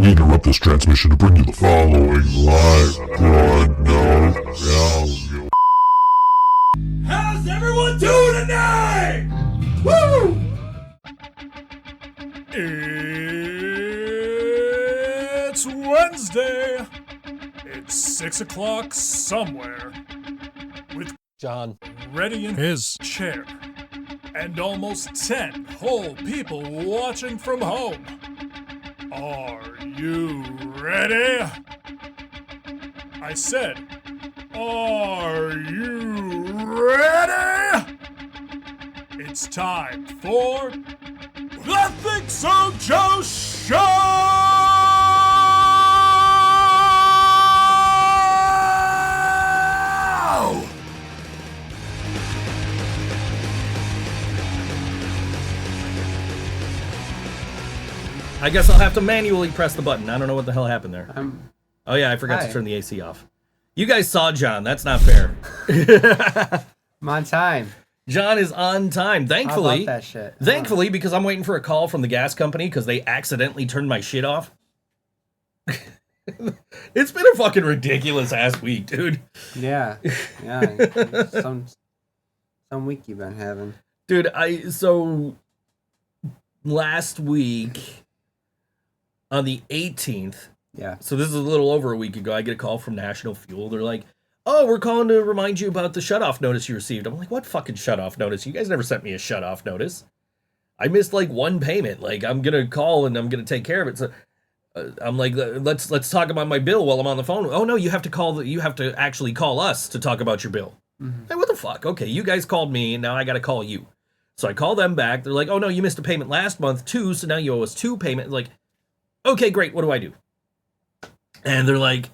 We interrupt this transmission to bring you the following live broadcast. How's everyone doing tonight? Woo! It's Wednesday. It's 6 o'clock somewhere. With John ready in his chair. And almost 10 whole people watching from home. Are you ready? I said, are you ready? It's time for the ThinkSoJoE Show! I guess I'll have to manually press the button. I don't know what the hell happened there. Oh yeah, I forgot Hi. to turn the AC off. You guys saw John. That's not fair. I'm on time. John is on time. Thankfully. I love that shit. Thankfully, because I'm waiting for a call from the gas company because they accidentally turned my shit off. It's been a fucking ridiculous ass week, dude. Yeah. Some week you've been having. Dude, so last week on the 18th, Yeah. so this is a little over a week ago, I get a call from National Fuel. They're like, oh, we're calling to remind you about the shutoff notice you received. I'm like, what fucking shutoff notice? You guys never sent me a shutoff notice. I missed like one payment. Like, I'm going to call and I'm going to take care of it. So I'm like, let's talk about my bill while I'm on the phone. Oh no, you have to actually call us to talk about your bill. Mm-hmm. Hey, what the fuck? Okay, you guys called me and now I got to call you. So I call them back. They're like, oh no, you missed a payment last month too. So now you owe us 2 payments. Like, okay, great. What do I do? And they're like,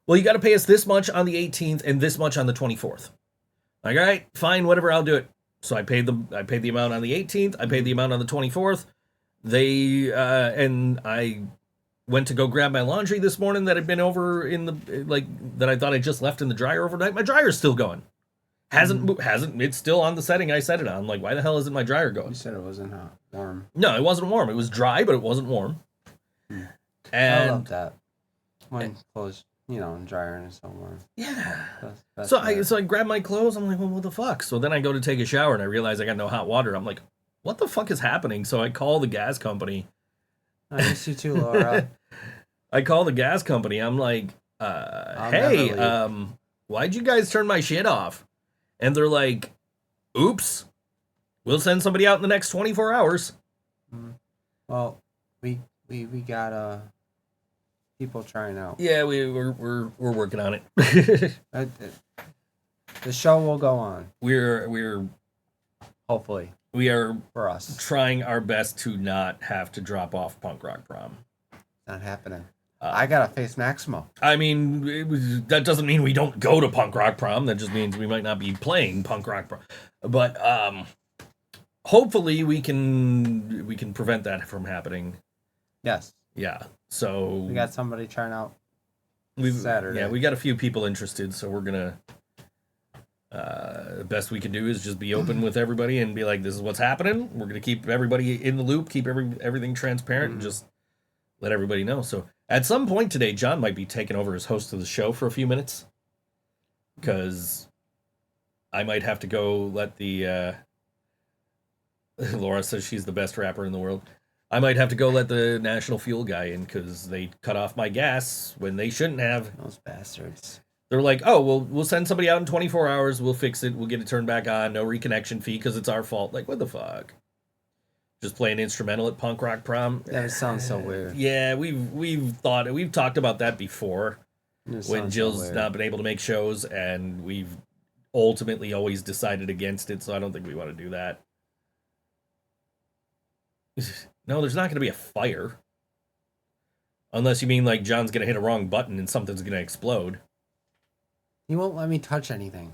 well, you got to pay us this much on the 18th and this much on the 24th. Like, all right, fine, whatever, I'll do it. So I paid the amount on the 18th. I paid the amount on the 24th. And I went to go grab my laundry this morning that had been over in the, that I thought I just left in the dryer overnight. My dryer's still going. It's still on the setting I set it on. I'm like, why the hell isn't my dryer going? You said it wasn't warm. No, it wasn't warm. It was dry, but it wasn't warm. And I love that. When clothes, in dryer and it's so warm. yeah. That's So I grab my clothes. I'm like, well, what the fuck? So then I go to take a shower and I realize I got no hot water. I'm like, what the fuck is happening? So I call the gas company. I miss you too, Laura. I call the gas company. I'm like, hey, why'd you guys turn my shit off? And they're like, oops, we'll send somebody out in the next 24 hours. Well, we got people trying out. Yeah, we're working on it. The show will go on. We're Hopefully we are for us. trying our best to not have to drop off Punk Rock Prom. Not happening. I gotta face Maximo. I mean, that doesn't mean we don't go to Punk Rock Prom. That just means we might not be playing Punk Rock Prom. But hopefully we can prevent that from happening. Yes. Yeah. So We got somebody trying out Saturday. Yeah, we got a few people interested, so we're gonna. The best we can do is just be open with everybody and be like, "This is what's happening." We're gonna keep everybody in the loop, keep everything transparent, and just let everybody know. So at some point today, John might be taking over as host of the show for a few minutes, because I might have to go let the. Laura says she's the best rapper in the world. I might have to go let the National Fuel guy in because they cut off my gas when they shouldn't have. Those bastards. They're like, oh, we'll send somebody out in 24 hours. We'll fix it. We'll get it turned back on. No reconnection fee because it's our fault. Like, what the fuck? Just play an instrumental at Punk Rock Prom. That sounds so weird. Yeah, we've talked about that before when Jill's not been able to make shows, and we've ultimately always decided against it. So I don't think we want to do that. No, there's not going to be a fire. Unless you mean like John's going to hit a wrong button and something's going to explode. He won't let me touch anything.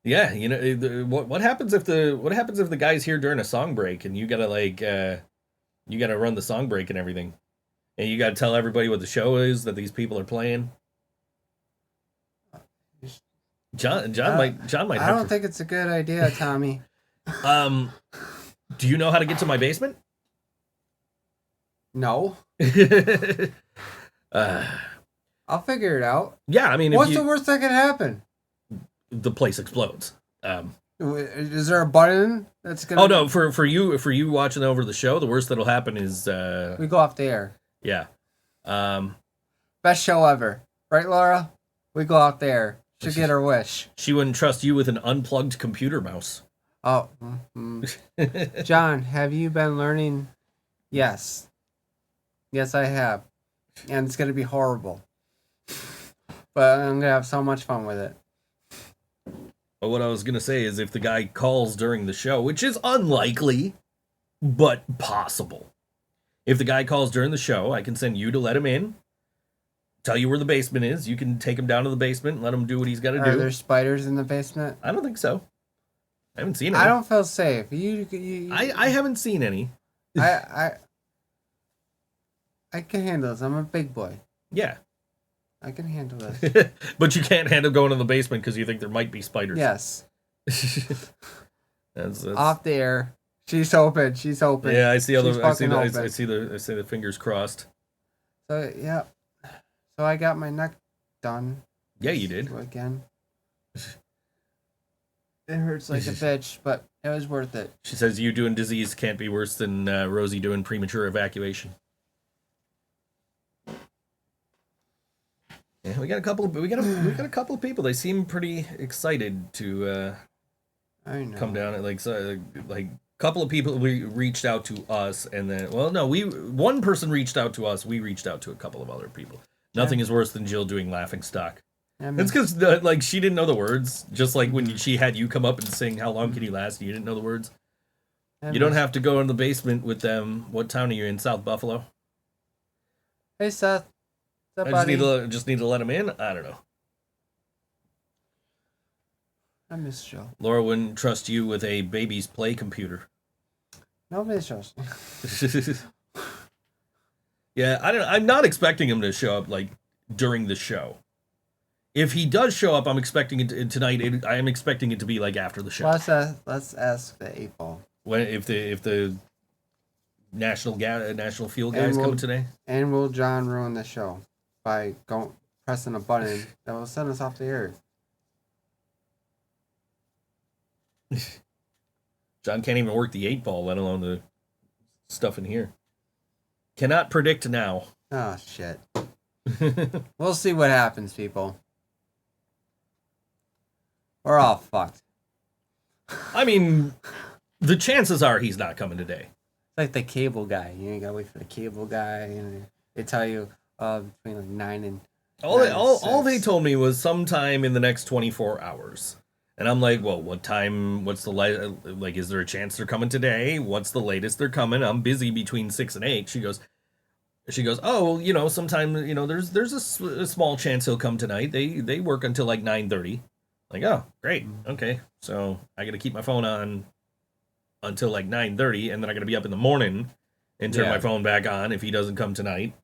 Yeah, what happens if the guy's here during a song break and you got to run the song break and everything. And you got to tell everybody what the show is that these people are playing. John might I don't think it's a good idea, Tommy. Do you know how to get to my basement? No. uh, I'll figure it out. yeah, I mean, What's the worst that could happen? the place explodes. Is there a button that's gonna? Oh no, for you watching over the show, the worst that'll happen is we go off the air. yeah. Best show ever, right, Laura? We go out there. She'll get her wish. She wouldn't trust you with an unplugged computer mouse. Oh, John, have you been learning? Yes, I have, and it's gonna be horrible, but I'm gonna have so much fun with it. But what I was gonna say is, if the guy calls during the show, which is unlikely, but possible, if the guy calls during the show, I can send you to let him in. Tell you where the basement is. You can take him down to the basement and let him do what he's got to do. Are there spiders in the basement? I don't think so. I haven't seen any. I don't feel safe. You I haven't seen any. I can handle this. I'm a big boy. Yeah. I can handle this. But you can't handle going in the basement because you think there might be spiders. Yes. that's Off the air. She's open. Yeah, I see I see open. the fingers crossed. So yeah. So I got my neck done. Yeah, you did. Again. It hurts like a bitch, but it was worth it. She says you doing disease can't be worse than Rosie doing premature evacuation. Yeah, we got a couple of people. They seem pretty excited to I know. come down. Like a couple of people reached out to us, and then one person reached out to us. We reached out to a couple of other people. Nothing is worse than Jill doing laughing stock. That's because she didn't know the words. Just like when she had you come up and sing "How Long Can You Last," and you didn't know the words. You don't have to go in the basement with them. What town are you in? South Buffalo. Hey Seth. I just need to let him in. I don't know. I miss Jill. Laura wouldn't trust you with a baby's play computer. Nobody trusts me. Yeah, I'm not expecting him to show up like during the show. If he does show up, I'm expecting it tonight. I am expecting it to be like after the show. Let's ask the 8-ball. If the national fuel guys come today. And will John ruin the show by pressing a button that will send us off the air? John can't even work the 8-ball, let alone the stuff in here. Cannot predict now. Oh shit. We'll see what happens, people. We're all fucked. I mean, the chances are he's not coming today. It's like the cable guy. You gotta wait for the cable guy, and they tell you between like 9 and all they told me was sometime in the next 24 hours. And I'm like, well, what time? What's the like? Is there a chance they're coming today? What's the latest they're coming? I'm busy between 6 and 8. She goes, oh, well, sometime, there's a small chance he'll come tonight. They work until like 9:30. Like, oh, great, okay. So I got to keep my phone on until like 9:30, and then I got to be up in the morning and turn my phone back on if he doesn't come tonight.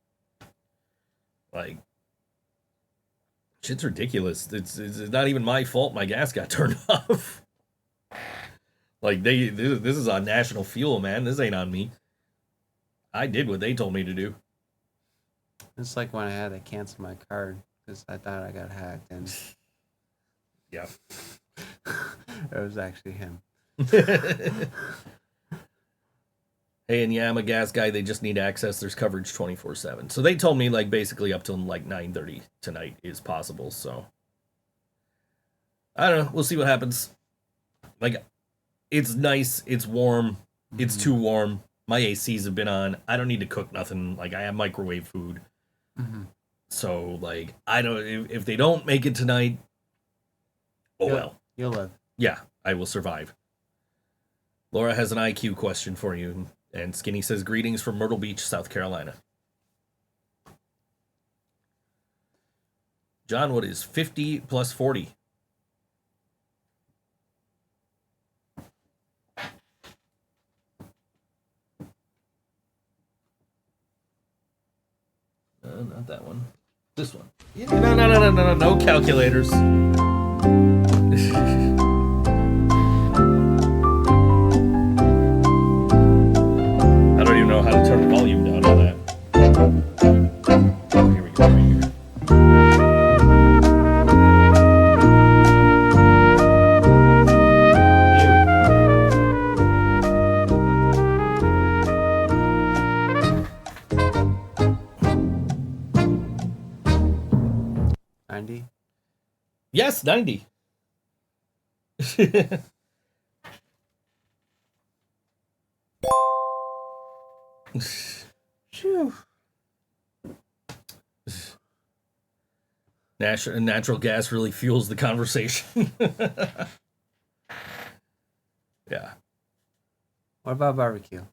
Like, shit's ridiculous. It's not even my fault my gas got turned off. Like, this is on national fuel, man. This ain't on me. I did what they told me to do. It's like when I had to cancel my card because I thought I got hacked, and yeah, it was actually him. Hey, and yeah, I'm a gas guy. They just need access. There's coverage 24/7. So they told me like basically up till like 9:30 tonight is possible. So I don't know. We'll see what happens. Like, it's nice. It's warm. It's too warm. My ACs have been on. I don't need to cook nothing. Like, I have microwave food. Mm-hmm. So like, I don't. If they don't make it tonight, well, you'll live. Yeah, I will survive. Laura has an IQ question for you. And Skinny says, greetings from Myrtle Beach, South Carolina. John, what is 50 plus 40? Not that one. This one. Yeah, no calculators. I don't even know how to turn the volume down on that. Yes, 90. Phew. Natural gas really fuels the conversation. Yeah. What about barbecue?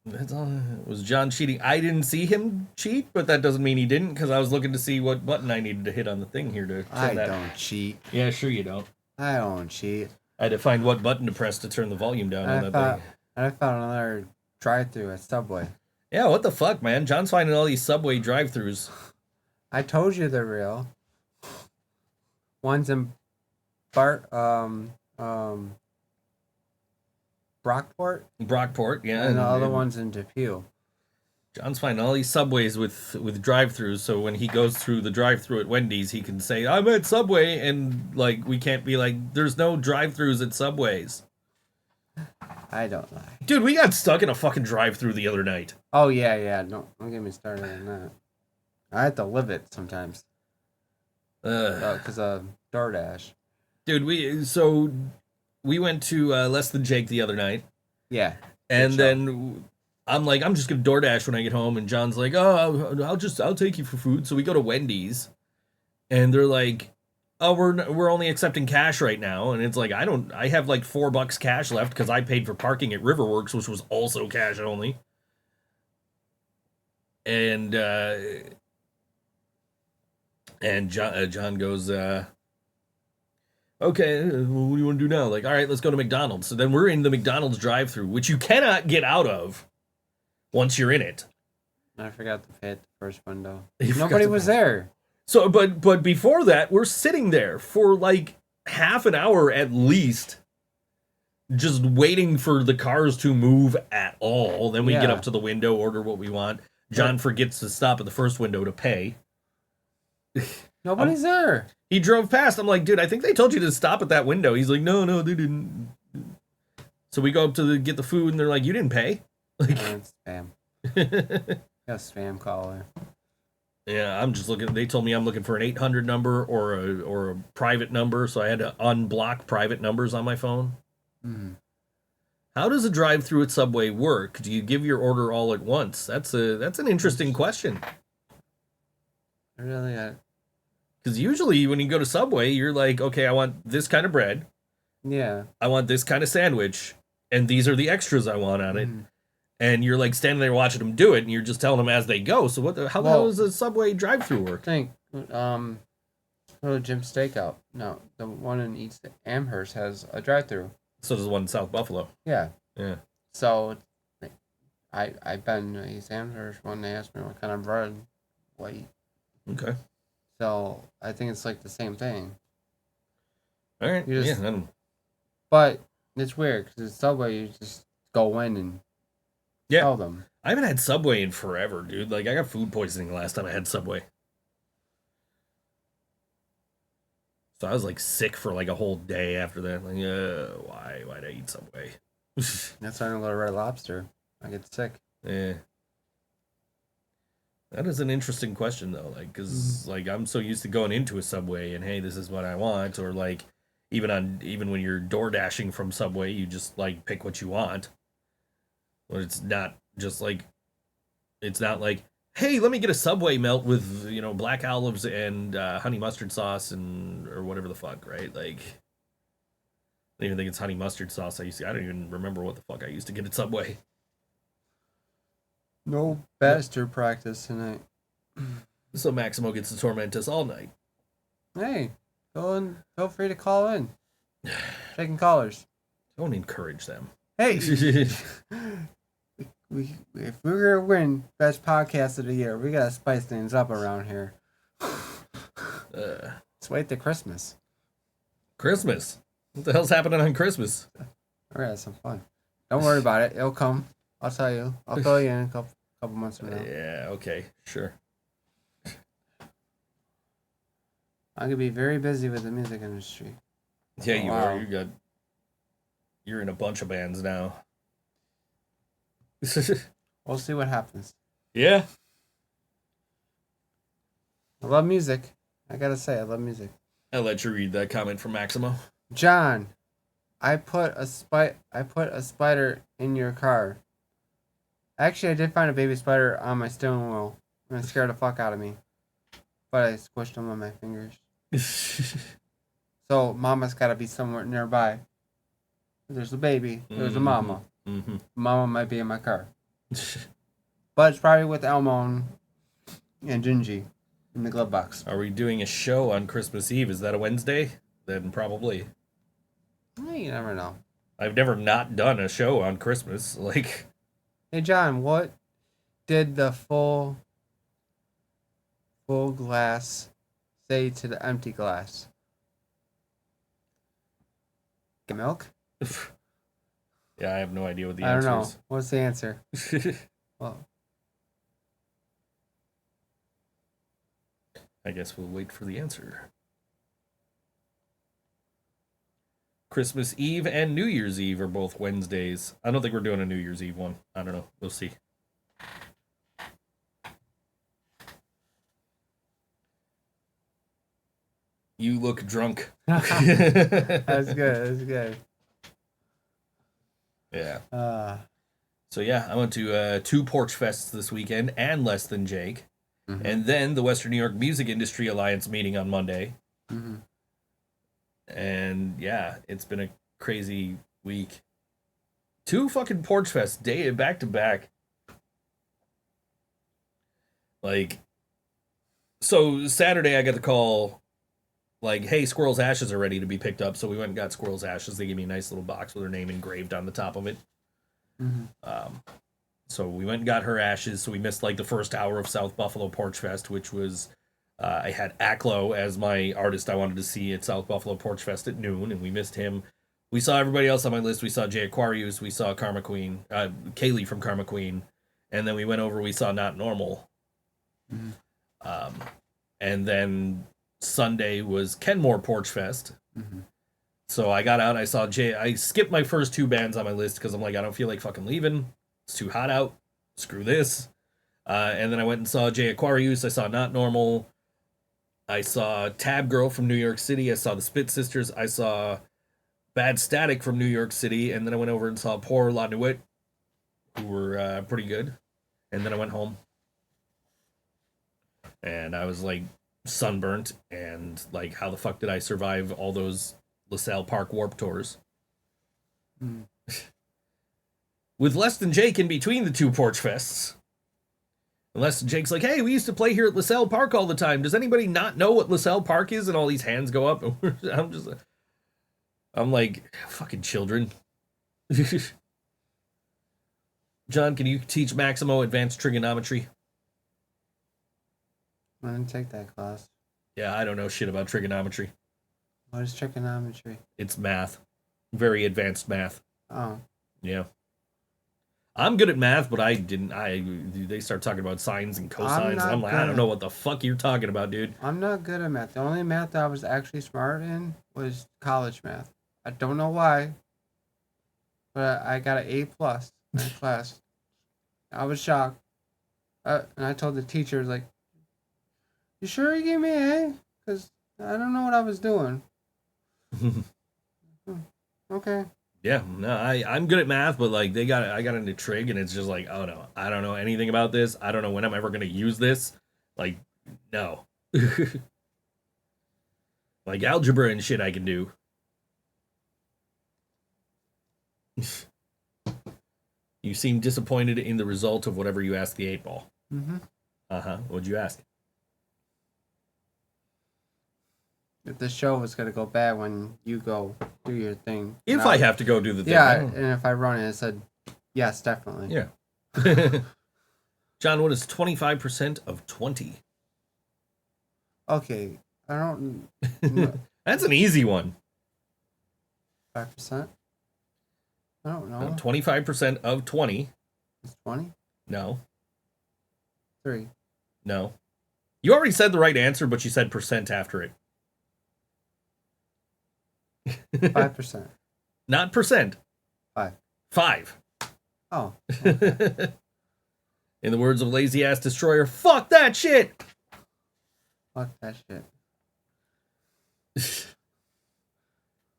That's all. Was John cheating? I didn't see him cheat, but that doesn't mean he didn't, because I was looking to see what button I needed to hit on the thing here to turn I that. don't cheat. Yeah, sure you don't. I don't cheat. I had to find what button to press to turn the volume down on that thing. I found another drive-through at Subway. Yeah, what the fuck, man? John's finding all these Subway drive-thrus. I told you they're real. One's in Brockport, Brockport, yeah. and the other one's in Depew. John's finding all these Subways with drive-thrus, so when he goes through the drive-thru at Wendy's, he can say, I'm at Subway, and, like, we can't be like, there's no drive-thrus at Subways. I don't lie. Dude, we got stuck in a fucking drive-thru the other night. Oh, yeah. Don't get me started on that. I have to live it sometimes. Because of DoorDash. Dude, we went to Less Than Jake the other night. Yeah. And then I'm like, I'm just gonna DoorDash when I get home, and John's like, oh, I'll take you for food. So we go to Wendy's, and they're like, oh, we're only accepting cash right now, and it's like I have like $4 cash left because I paid for parking at Riverworks, which was also cash only. And John goes, okay, what do you want to do now? Like, all right, let's go to McDonald's. So then we're in the McDonald's drive-thru, which you cannot get out of once you're in it. I forgot to pay at the first window. You forgot Nobody to was pay. there. So, but before that, we're sitting there for like half an hour at least, just waiting for the cars to move at all. Then we get up to the window, order what we want. John forgets to stop at the first window to pay. Nobody's there. He drove past. I'm like, dude, I think they told you to stop at that window. He's like, no, they didn't. So we go up to get the food, and they're like, you didn't pay? Like, It's spam. Got a spam caller. Yeah, I'm just looking. They told me I'm looking for an 800 number or a private number, so I had to unblock private numbers on my phone. Mm-hmm. How does a drive-through at Subway work? Do you give your order all at once? That's an interesting question. Really? Because usually when you go to Subway, you're like, okay, I want this kind of bread. Yeah. I want this kind of sandwich, and these are the extros I want on it. And you're like standing there watching them do it, and you're just telling them as they go. So how the hell does a Subway drive-through work? I think, go to Jim Steakout. No, the one in East Amherst has a drive-through. So does the one in South Buffalo. Yeah. Yeah. So, I've been to East Amherst when they asked me what kind of bread, white. Okay. So I think it's like the same thing. All right. You just- yeah. But it's weird because it's Subway. You just go in and tell them. I haven't had Subway in forever, dude. Like, I got food poisoning last time I had Subway. So I was like sick for like a whole day after that. Like, why'd I eat Subway? That's why I don't go to Red Lobster. I get sick. Yeah. That is an interesting question though, like, because like I'm so used to going into a Subway and hey, this is what I want, or like even when you're door dashing from Subway, you just like pick what you want. But it's not just like, it's not like, hey, let me get a Subway melt with black olives and honey mustard sauce or whatever the fuck, right? Like, I don't even think it's honey mustard sauce. I don't even remember what the fuck I used to get at Subway. No bastard practice tonight. So Maximo gets to torment us all night. Hey, feel free to call in. Taking callers. Don't encourage them. Hey, if we're gonna win best podcast of the year, we gotta spice things up around here. Let's wait till Christmas. Christmas. What the hell's happening on Christmas? We're gonna have some fun. Don't worry about it. It'll come. I'll tell you. I'll fill you in a couple months from now. Yeah, okay, sure. I'm gonna be very busy with the music industry. Yeah, you Wow. are. You're in a bunch of bands now. We'll see what happens. Yeah. I love music. I gotta say, I love music. I'll let you read that comment from Maximo. John, I put a spider in your car. Actually, I did find a baby spider on my steering wheel, and it scared the fuck out of me. But I squished them on my fingers. So Mama's got to be somewhere nearby. There's a baby. There's a mama. Mm-hmm. Mama might be in my car. But it's probably with Elmo and Gingy in the glove box. Are we doing a show on Christmas Eve? Is that a Wednesday? Then probably. You never know. I've never not done a show on Christmas. Like, Hey, John, what did the full glass say to the empty glass? Get milk? yeah, I have no idea what the I don't answer know. is. What's the answer? Well, I guess we'll wait for the answer. Christmas Eve and New Year's Eve are both Wednesdays. I don't think we're doing a New Year's Eve one. I don't know. We'll see. You look drunk. that's good. That's good. Yeah. So yeah, I went to 2 Porch Fests this weekend and Less Than Jake. Mm-hmm. And then the Western New York Music Industry Alliance meeting on Monday. Mm-hmm. And yeah, it's been a crazy week. 2 fucking Porch Fests, back to back. Like, so Saturday I got the call, like, hey, Squirrel's ashes are ready to be picked up. So we went and got Squirrel's ashes. They gave me a nice little box with her name engraved on the top of it. Mm-hmm. So we went and got her ashes. So we missed like the first hour of South Buffalo Porch Fest, which was, I had Acklo as my artist I wanted to see at South Buffalo Porch Fest at noon, and we missed him. We saw everybody else on my list. We saw Jay Aquarius. We saw Karma Queen, Kaylee from Karma Queen. And then we went over, we saw Not Normal. Mm-hmm. And then Sunday was Kenmore Porch Fest. Mm-hmm. So I got out, I saw Jay. I skipped my first 2 bands on my list because I'm like, I don't feel like fucking leaving. It's too hot out. Screw this. And then I went and saw Jay Aquarius. I saw Not Normal. I saw Tab Girl from New York City. I saw the Spit Sisters. I saw Bad Static from New York City. And then I went over and saw Poor La Nuit, who were pretty good. And then I went home. And I was like sunburnt. And like, how the fuck did I survive all those LaSalle Park Warp Tours? Mm. With Less Than Jake in between the 2 Porch Fests. Unless Jake's like, hey, we used to play here at LaSalle Park all the time. Does anybody not know what LaSalle Park is? And all these hands go up. I'm like, fucking children. John, can you teach Maximo advanced trigonometry? I didn't take that class. Yeah, I don't know shit about trigonometry. What is trigonometry? It's math. Very advanced math. Oh. Yeah. I'm good at math, but they start talking about sines and cosines, and I'm like, I don't know what the fuck you're talking about, dude. I'm not good at math. The only math that I was actually smart in was college math. I don't know why, but I got an A+ in that class. I was shocked. And I told the teacher, like, you sure you gave me an A? Because I don't know what I was doing. Okay. Yeah, no, I'm good at math, but like I got into trig, and it's just like, oh no, I don't know anything about this. I don't know when I'm ever gonna use this. Like, no. Like algebra and shit I can do. You seem disappointed in the result of whatever you asked the 8-ball. Mm-hmm. What'd you ask? If the show was gonna go bad when you go do your thing. If I have to go do the thing. Yeah, and if I run it, it said, yes, definitely. Yeah. John, what is 25% of 20? Okay, I don't know. That's an easy one. 5%? I don't know. 25% of 20. It's 20? No. 3. No. You already said the right answer, but you said percent after it. 5%. Not percent. 5. 5. Oh. Okay. In the words of Lazy Ass Destroyer, fuck that shit! Fuck that shit.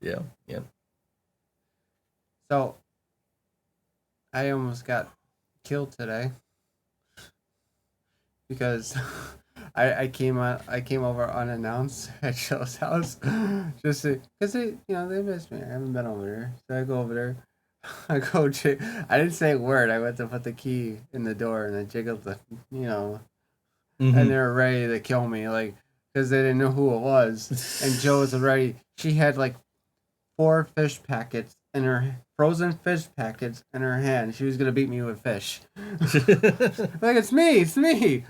Yeah. So, I almost got killed today because I came over unannounced at Joe's house just because they missed me. I haven't been over there, so I go over there. I didn't say a word. I went to put the key in the door and I jiggled the Mm-hmm. and they were ready to kill me, like, because they didn't know who it was. And Joe was already. She had like 4 fish packets in her frozen fish packets in her hand. She was gonna beat me with fish. Like, it's me.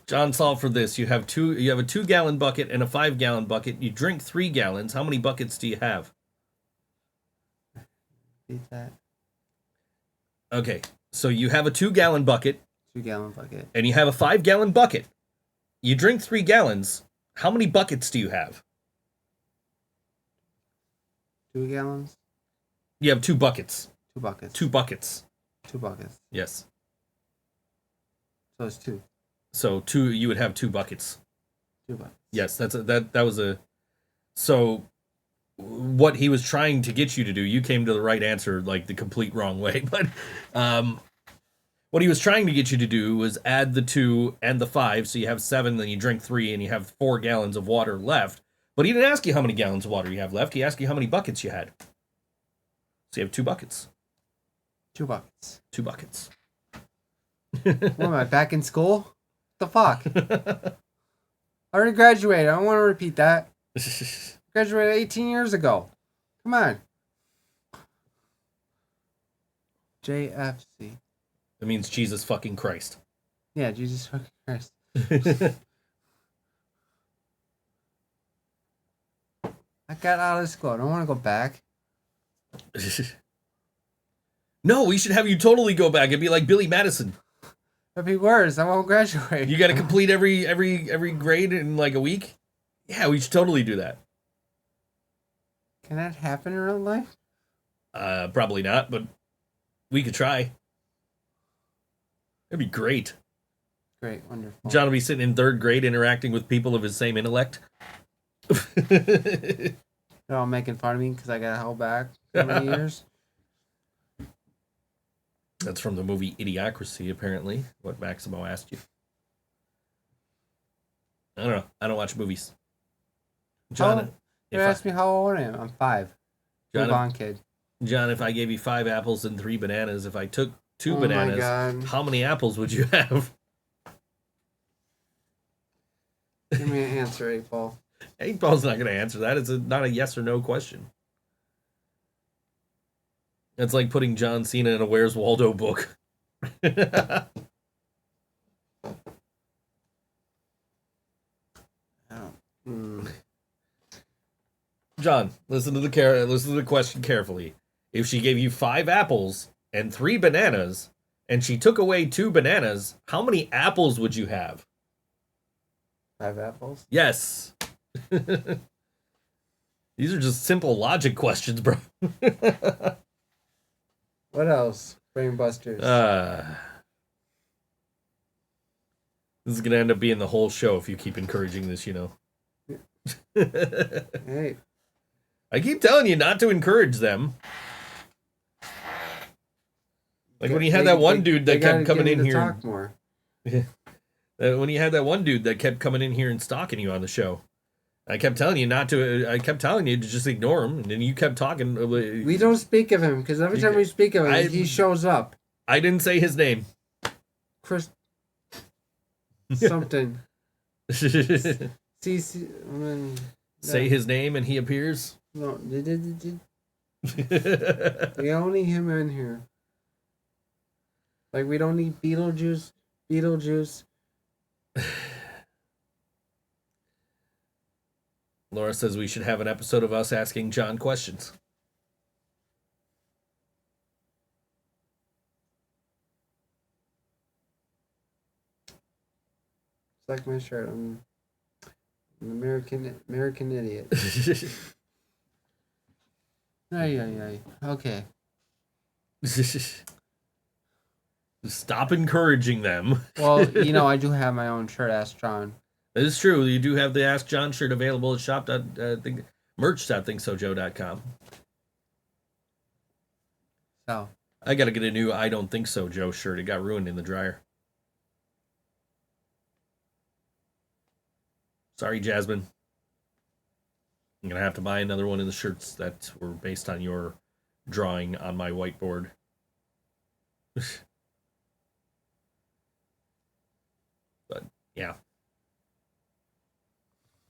John, solve for this. You have a 2-gallon bucket and a 5-gallon bucket. You drink 3 gallons. How many buckets do you have? Beat that. Okay, so you have a 2-gallon bucket. 2-gallon bucket. And you have a 5-gallon bucket. You drink 3 gallons. How many buckets do you have? 2 gallons. You have 2 buckets. 2 buckets. 2 buckets. 2 buckets. Yes. So it's 2. So you would have 2 buckets. 2 buckets. Yes, that was a. So, what he was trying to get you to do, you came to the right answer, like the complete wrong way. But, what he was trying to get you to do was add the 2 and the 5, so you have 7. Then you drink 3, and you have 4 gallons of water left. But he didn't ask you how many gallons of water you have left. He asked you how many buckets you had. So you have 2 buckets. 2 buckets. 2 buckets. What am I, back in school? The fuck? I already graduated. I don't want to repeat that. Graduated 18 years ago. Come on. JFC. That means Jesus fucking Christ. Yeah, Jesus fucking Christ. I got out of school. I don't want to go back. No, we should have you totally go back and be like Billy Madison. It'd be worse. I won't graduate. You got to complete every grade in like a week. Yeah, we should totally do that. Can that happen in real life? Probably not, but we could try. That'd be great. Great, wonderful. John will be sitting in 3rd grade interacting with people of his same intellect. They're all making fun of me because I got held back so many years. That's from the movie Idiocracy, apparently, what Maximo asked you. I don't know. I don't watch movies. John, You asked me how old I am. I'm 5. John, Move on, kid. John, if I gave you 5 apples and 3 bananas, if I took 2 Oh my bananas, God. how many apples would you have? Give me an answer, 8-ball. 8-ball's not going to answer that. It's not a yes or no question. It's like putting John Cena in a Where's Waldo book. John, listen to the question carefully. If she gave you 5 apples and 3 bananas, and she took away 2 bananas, how many apples would you have? 5 apples? Yes. These are just simple logic questions, bro. What else? Brain busters. This is gonna end up being the whole show if you keep encouraging this, you know. Hey. I keep telling you not to encourage them. Like when you had that one dude that kept coming in here. Talk more. When you had that one dude that kept coming in here and stalking you on the show. I kept telling you not to. I kept telling you to just ignore him, and then you kept talking. We don't speak of him because every time we speak of him, he shows up. I didn't say his name. Chris. Something. CC. Say his name and he appears. No, we only him in here. Like we don't need Beetlejuice. Laura says we should have an episode of us asking John questions. It's like my shirt. I'm an American idiot. Ay. Okay. Stop encouraging them. Well, I do have my own shirt. Ask John. That is true. You do have the Ask John shirt available at merch.thinksojoe.com. So I got to get a new I Don't Think So Joe shirt. It got ruined in the dryer. Sorry, Jasmine. I'm going to have to buy another one of the shirts that were based on your drawing on my whiteboard. But, yeah.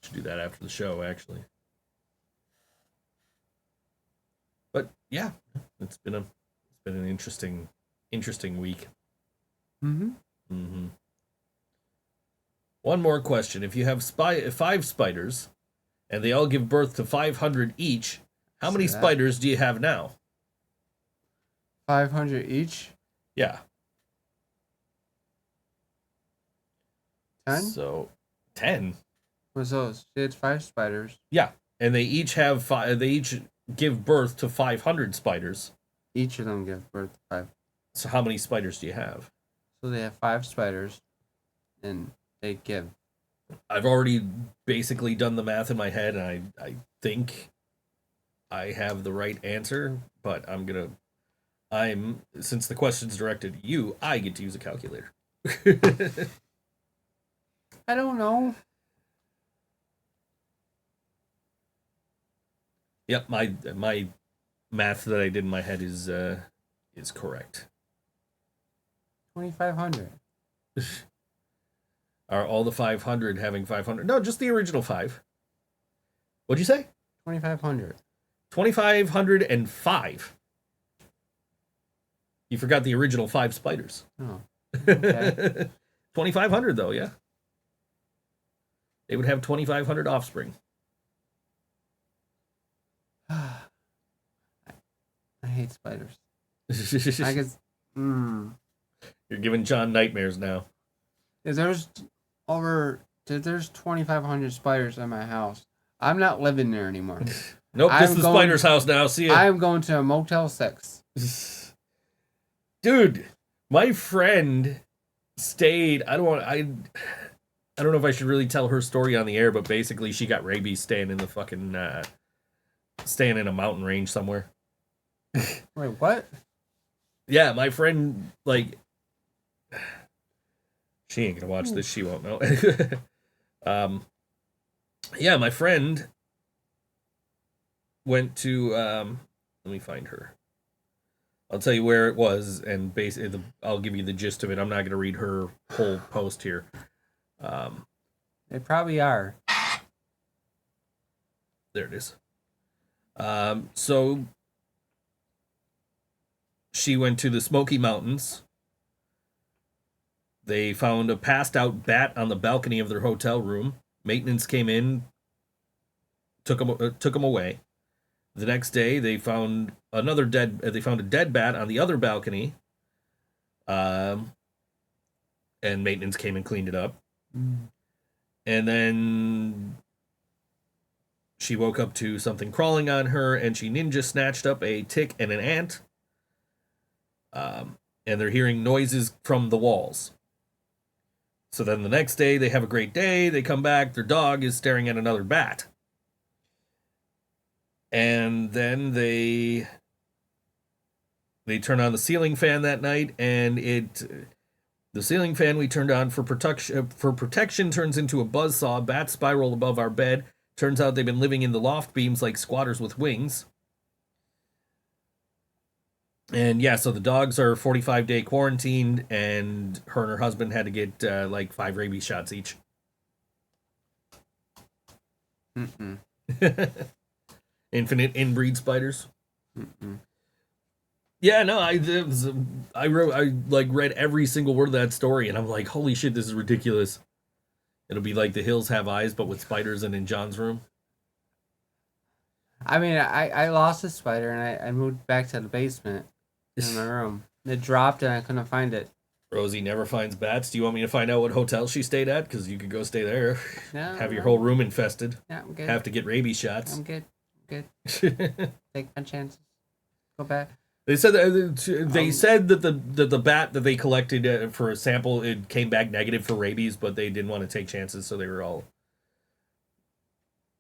Should do that after the show, actually. But, yeah. It's been an interesting week. Mm-hmm. One more question. If you have 5 spiders, and they all give birth to 500 each, how many spiders do you have now? 500 each? Yeah. 10? So, 10? What's those? She had 5 spiders. Yeah. And they each have they each give birth to 500 spiders. Each of them give birth to 5. So how many spiders do you have? So they have 5 spiders, and they give. I've already basically done the math in my head, and I think I have the right answer, but since the question's directed at you, I get to use a calculator. I don't know. Yep, my math that I did in my head is correct. 2,500. Are all the 500 having 500? No, just the original 5. What'd you say? 2,500. 2,505. You forgot the original 5 spiders. Oh. Okay. 2,500 though, yeah. They would have 2,500 offspring. I hate spiders. I guess. You're giving John nightmares now. There's 2,500 spiders in my house. I'm not living there anymore. Nope, this is the spider's house now. See ya. I'm going to a Motel 6. Dude, my friend stayed. I don't know if I should really tell her story on the air, but basically she got rabies staying in the fucking staying in a mountain range somewhere. Wait, what? Yeah, my friend, like, she ain't gonna watch this. She won't know. Yeah, my friend went to, let me find her. I'll tell you where it was, and basically, I'll give you the gist of it. I'm not gonna read her whole post here. They probably are. There it is. So she went to the Smoky Mountains. They found a passed out bat on the balcony of their hotel room. Maintenance came in, took him away. The next day, they found a dead bat on the other balcony. And maintenance came and cleaned it up. And then she woke up to something crawling on her, and she ninja snatched up a tick and an ant. And they're hearing noises from the walls. So then the next day, they have a great day. They come back. Their dog is staring at another bat. And then they turn on the ceiling fan that night, and the ceiling fan we turned on for protection turns into a buzzsaw. Bats spiral above our bed. Turns out they've been living in the loft beams like squatters with wings. And yeah, so the dogs are 45-day quarantined, and her husband had to get like 5 rabies shots each. Infinite inbreed spiders. Yeah, no, I read every single word of that story, and I'm like, holy shit, this is ridiculous. It'll be like The Hills Have Eyes, but with spiders and in John's room. I mean, I lost a spider, and I moved back to the basement in my room. It dropped, and I couldn't find it. Rosie never finds bats. Do you want me to find out what hotel she stayed at? Because you could go stay there. No, have your whole room infested. Yeah, I'm good. Have to get rabies shots. I'm good. Take my chances. Go back. They said that the bat that they collected for a sample, it came back negative for rabies, but they didn't want to take chances, so they were all.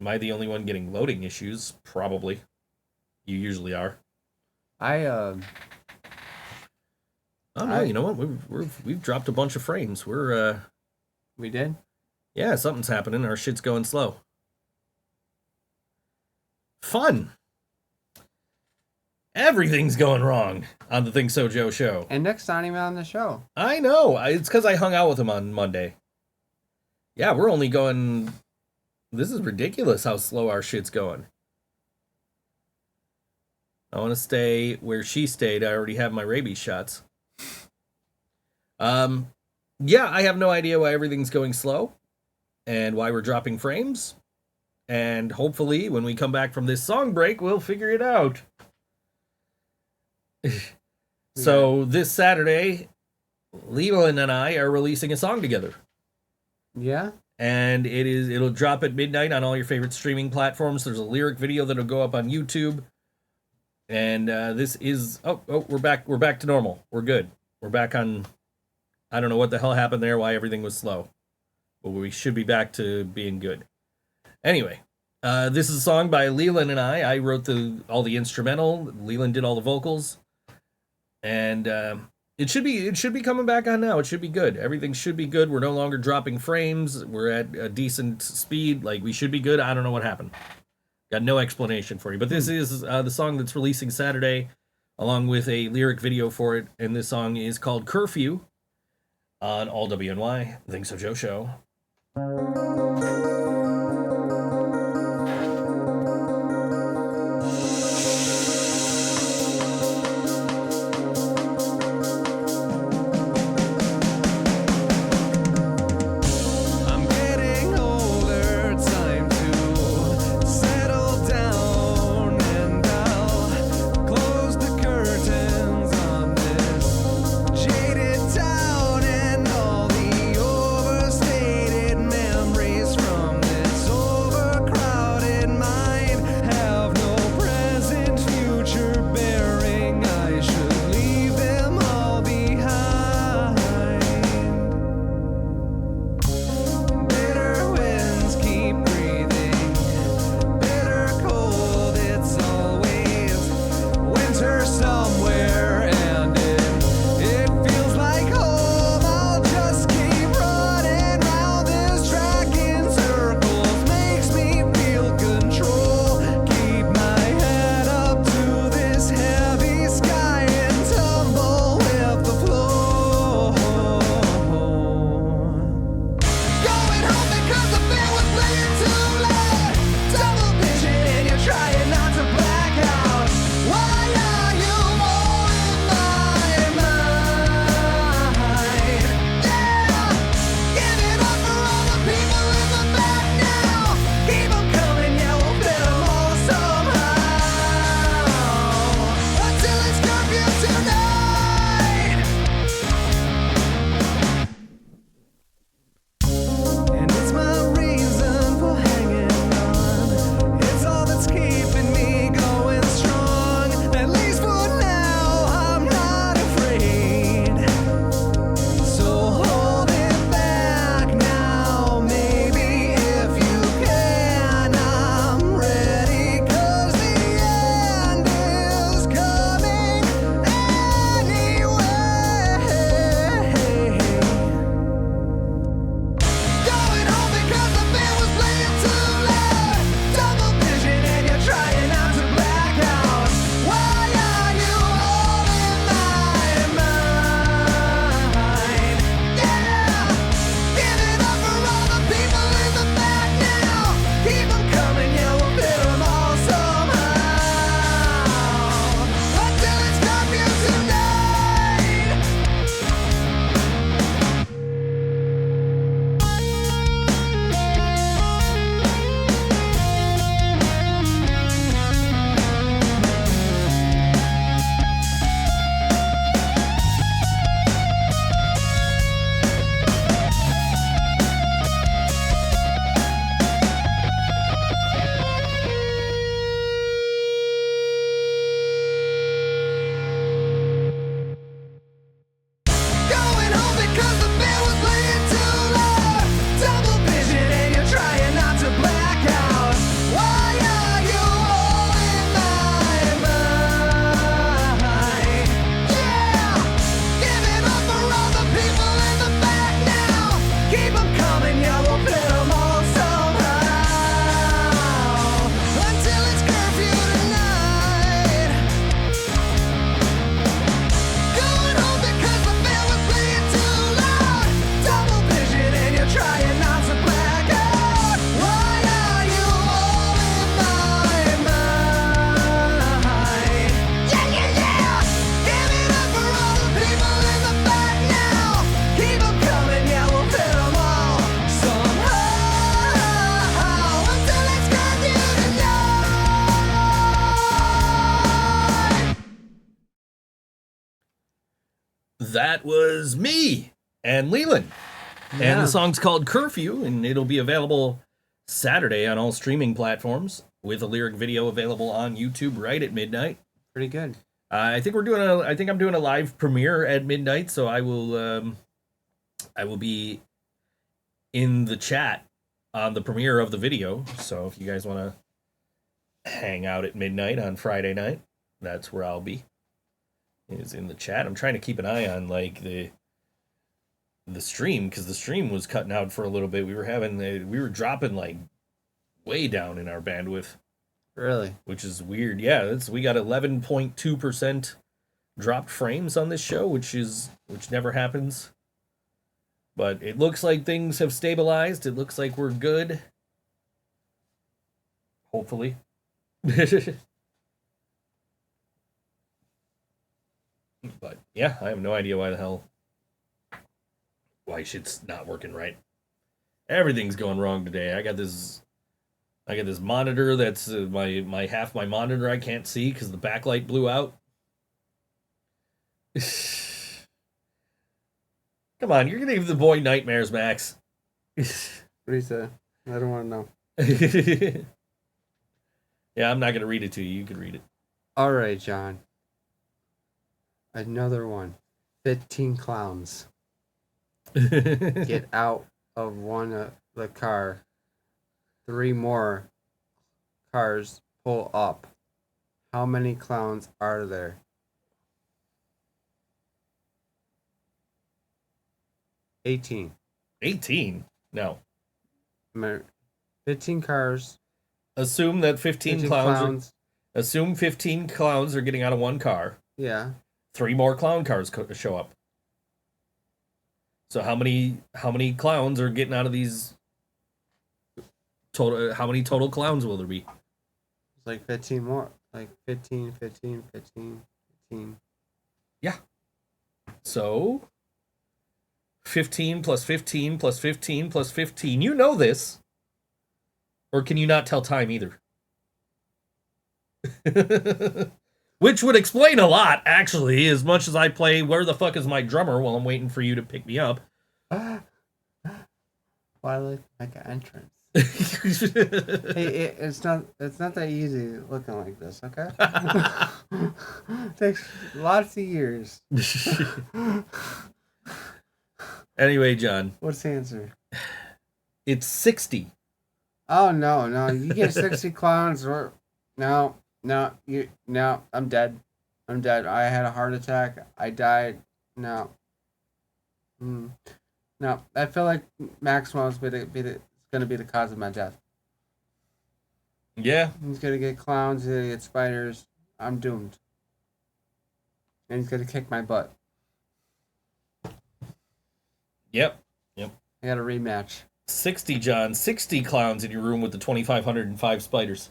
Am I the only one getting loading issues? Probably. You usually are. Oh no! You know what? We've dropped a bunch of frames. We did? Yeah, something's happening. Our shit's going slow. Fun. Everything's going wrong on the ThinkSoJoE Show. And Nick's not even on the show. I know. It's because I hung out with him on Monday. Yeah, we're only going... This is ridiculous how slow our shit's going. I want to stay where she stayed. I already have my rabies shots. Yeah, I have no idea why everything's going slow and why we're dropping frames. And hopefully, when we come back from this song break, we'll figure it out. So this Saturday, Lelan and I are releasing a song together. Yeah? And it'll drop at midnight on all your favorite streaming platforms. There's a lyric video that'll go up on YouTube. And this is we're back to normal. We're good. We're back on. I don't know what the hell happened there, why everything was slow. But we should be back to being good. Anyway, this is a song by Lelan and I. I wrote all the instrumental. Lelan did all the vocals. And it should be coming back on now. It should be good. Everything should be good. We're no longer dropping frames. We're at a decent speed. Like, we should be good. I don't know what happened. Got no explanation for you. But this is the song that's releasing Saturday, along with a lyric video for it. And this song is called Curfew on All WNY, ThinkSoJoE Show. Town and all the overstated memories from that was me and Lelan. And Yeah. the song's called Curfew, and it'll be available Saturday on all streaming platforms with a lyric video available on YouTube right at midnight. Pretty good. I think I'm doing a live premiere at midnight, so I will be in the chat on the premiere of the video. So if you guys want to hang out at midnight on Friday night, that's where I'll be. Is in the chat. I'm trying to keep an eye on like the stream, because the stream was cutting out for a little bit. We were dropping like way down in our bandwidth. Really? Which is weird. Yeah, we got 11.2% dropped frames on this show, which never happens. But it looks like things have stabilized. It looks like we're good. Hopefully. But yeah, I have no idea why shit's not working right. Everything's going wrong today. I got this monitor that's my half my monitor I can't see because the backlight blew out. Come on, you're gonna give the boy nightmares, Max. What do you say? I don't want to know. Yeah, I'm not gonna read it to you. You can read it. All right, John. Another one. 15 clowns get out of one of the car. 3 more cars pull up. How many clowns are there? 18. 18? No. 15 cars. Assume that 15 clowns. Assume 15 clowns are getting out of one car. Yeah. 3 more clown cars show up. So how many clowns are getting out of these total? How many total clowns will there be? It's like 15 more. Like 15. Yeah. So 15 plus 15 plus 15 plus 15. You know this. Or can you not tell time either? Which would explain a lot, actually, as much as I play Where the Fuck is My Drummer while I'm waiting for you to pick me up. Why look like an entrance? Hey, it's not that easy looking like this, okay? Takes lots of years. Anyway, John. What's the answer? It's 60. Oh no, you get 60 clowns or no, I'm dead. I had a heart attack. I died. No. No, I feel like Maxwell's gonna be the cause of my death. Yeah. He's gonna get clowns, he's gonna get spiders. I'm doomed. And he's gonna kick my butt. Yep. I got a rematch. 60, John. 60 clowns in your room with the 2,505 spiders.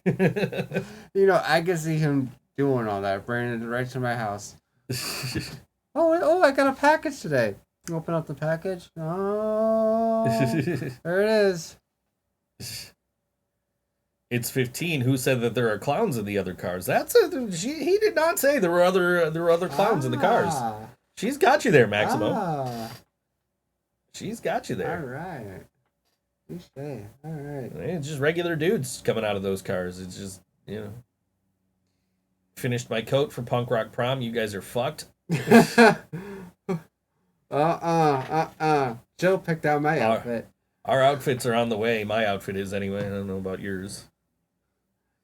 I can see him doing all that, bringing it right to my house. Oh, I got a package today. Open up the package. Oh, there it is. It's 15. Who said that there are clowns in the other cars? He did not say there were other clowns in the cars. She's got you there, Maximo. She's got you there. All right. You say. All right. It's just regular dudes coming out of those cars. It's just, Finished my coat for punk rock prom. You guys are fucked. Joe picked out my outfit. Our outfits are on the way. My outfit is anyway. I don't know about yours.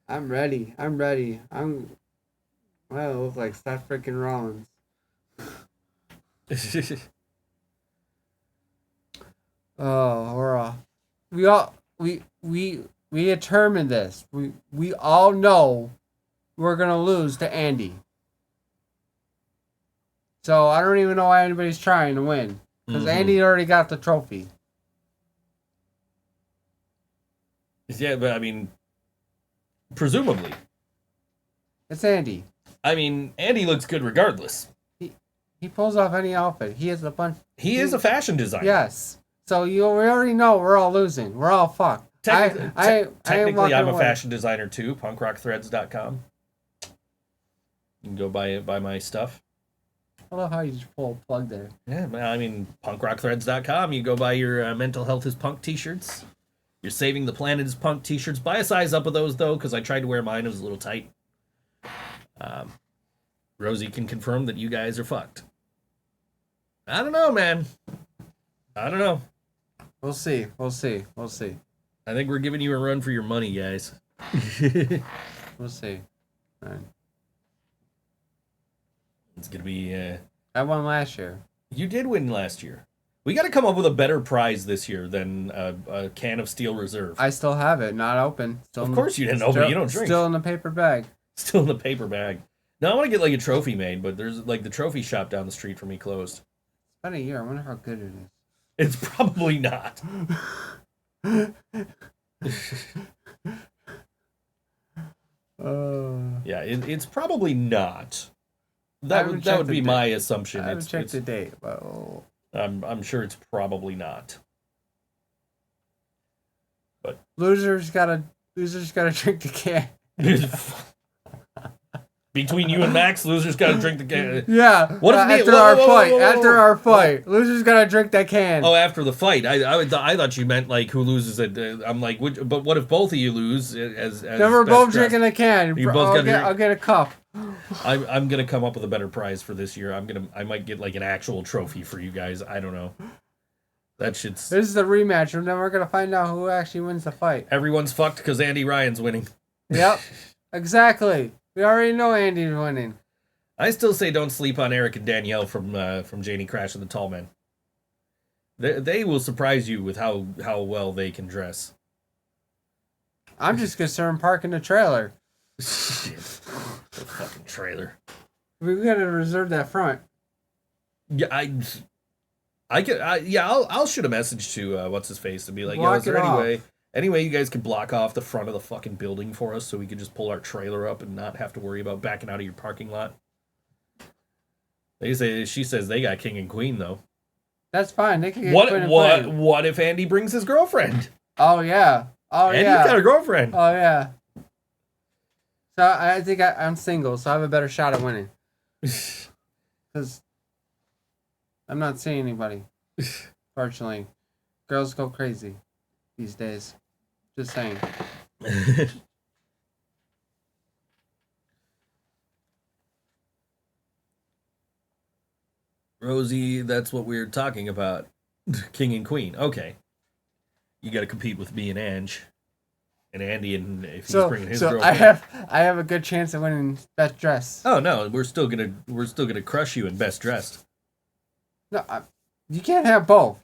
I'm ready. I look like Seth freaking Rollins. Oh, we determined this. We all know we're gonna lose to Andy. So I don't even know why anybody's trying to win. Because Andy already got the trophy. Yeah, but I mean, presumably. It's Andy. I mean, Andy looks good regardless. He pulls off any outfit. He is a fashion designer. Yes. So we already know we're all losing. We're all fucked. Technically, I'm a fashion designer too. punkrockthreads.com. You can go buy my stuff. I love how you just pull a plug there. Yeah, I mean, punkrockthreads.com. You go buy your Mental Health is Punk t-shirts. Your Saving the Planet is Punk t-shirts. Buy a size up of those, though, because I tried to wear mine. It was a little tight. Rosie can confirm that you guys are fucked. I don't know, man. I don't know. We'll see. We'll see. We'll see. I think we're giving you a run for your money, guys. We'll see. All right. It's going to be... I won last year. You did win last year. We got to come up with a better prize this year than a can of Steel Reserve. I still have it, not open. Still Of course you didn't open it. You don't drink. Still in the paper bag. Still in the paper bag. Now I want to get like a trophy made, but there's like the trophy shop down the street from me closed. It's been a year. I wonder how good it is. It's probably not. Yeah, it's probably not. That would be my assumption. I haven't checked the date, but I'm sure it's probably not. But losers gotta drink the can. Between you and Max, losers gotta drink the can. Yeah. What if after our fight, losers gotta drink that can. Oh, after the fight, I thought you meant like who loses it. I'm like, but what if both of you lose? As then we're both drinking a can. I'll get a cup. I'm gonna come up with a better prize for this year. I might get like an actual trophy for you guys. I don't know. That shit's. This is the rematch, and then we're gonna find out who actually wins the fight. Everyone's fucked because Andy Ryan's winning. Yep, exactly. We already know Andy's winning. I still say don't sleep on Eric and Danielle from Janie Crash and the Tall Men. They will surprise you with how well they can dress. I'm just concerned parking the trailer. Shit. The fucking trailer. We gotta reserve that front. Yeah, I'll shoot a message to what's his face to be like, Block yo, is there it off. any way you guys could block off the front of the fucking building for us so we could just pull our trailer up and not have to worry about backing out of your parking lot? She says they got king and queen though. That's fine. They can get queen and queen. What if Andy brings his girlfriend? Oh yeah. Andy's got a girlfriend. Oh yeah. So I think I'm single, so I have a better shot at winning. Because I'm not seeing anybody. Fortunately, girls go crazy these days. Just saying. Rosie, that's what we were talking about. King and queen. Okay. You got to compete with me and Ange. And Andy, and if he's bringing his girlfriend. I have a good chance of winning best dress. Oh no, we're still gonna crush you in best dressed. No, you can't have both.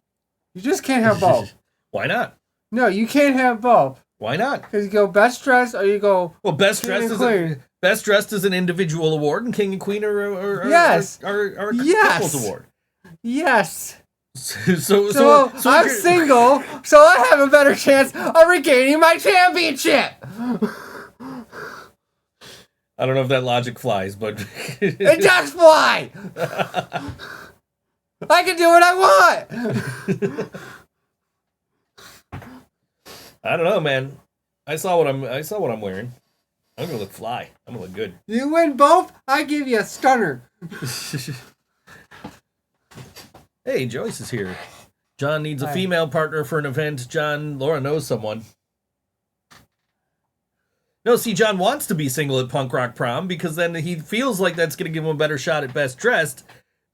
You just can't have both. Why not? No, you can't have both. Why not? Because you go best dressed or you go. Well, best dressed is an individual award, and king and queen are yes. are a yes. couples award. Yes. So I'm single, so I have a better chance of regaining my championship. I don't know if that logic flies, but it does fly. I can do what I want. I don't know, man. I saw what I'm wearing. I'm gonna look fly. I'm gonna look good. You win both, I give you a stunner. Hey, Joyce is here. John needs a female partner for an event. Laura knows someone. No, see, John wants to be single at Punk Rock Prom because then he feels like that's going to give him a better shot at best dressed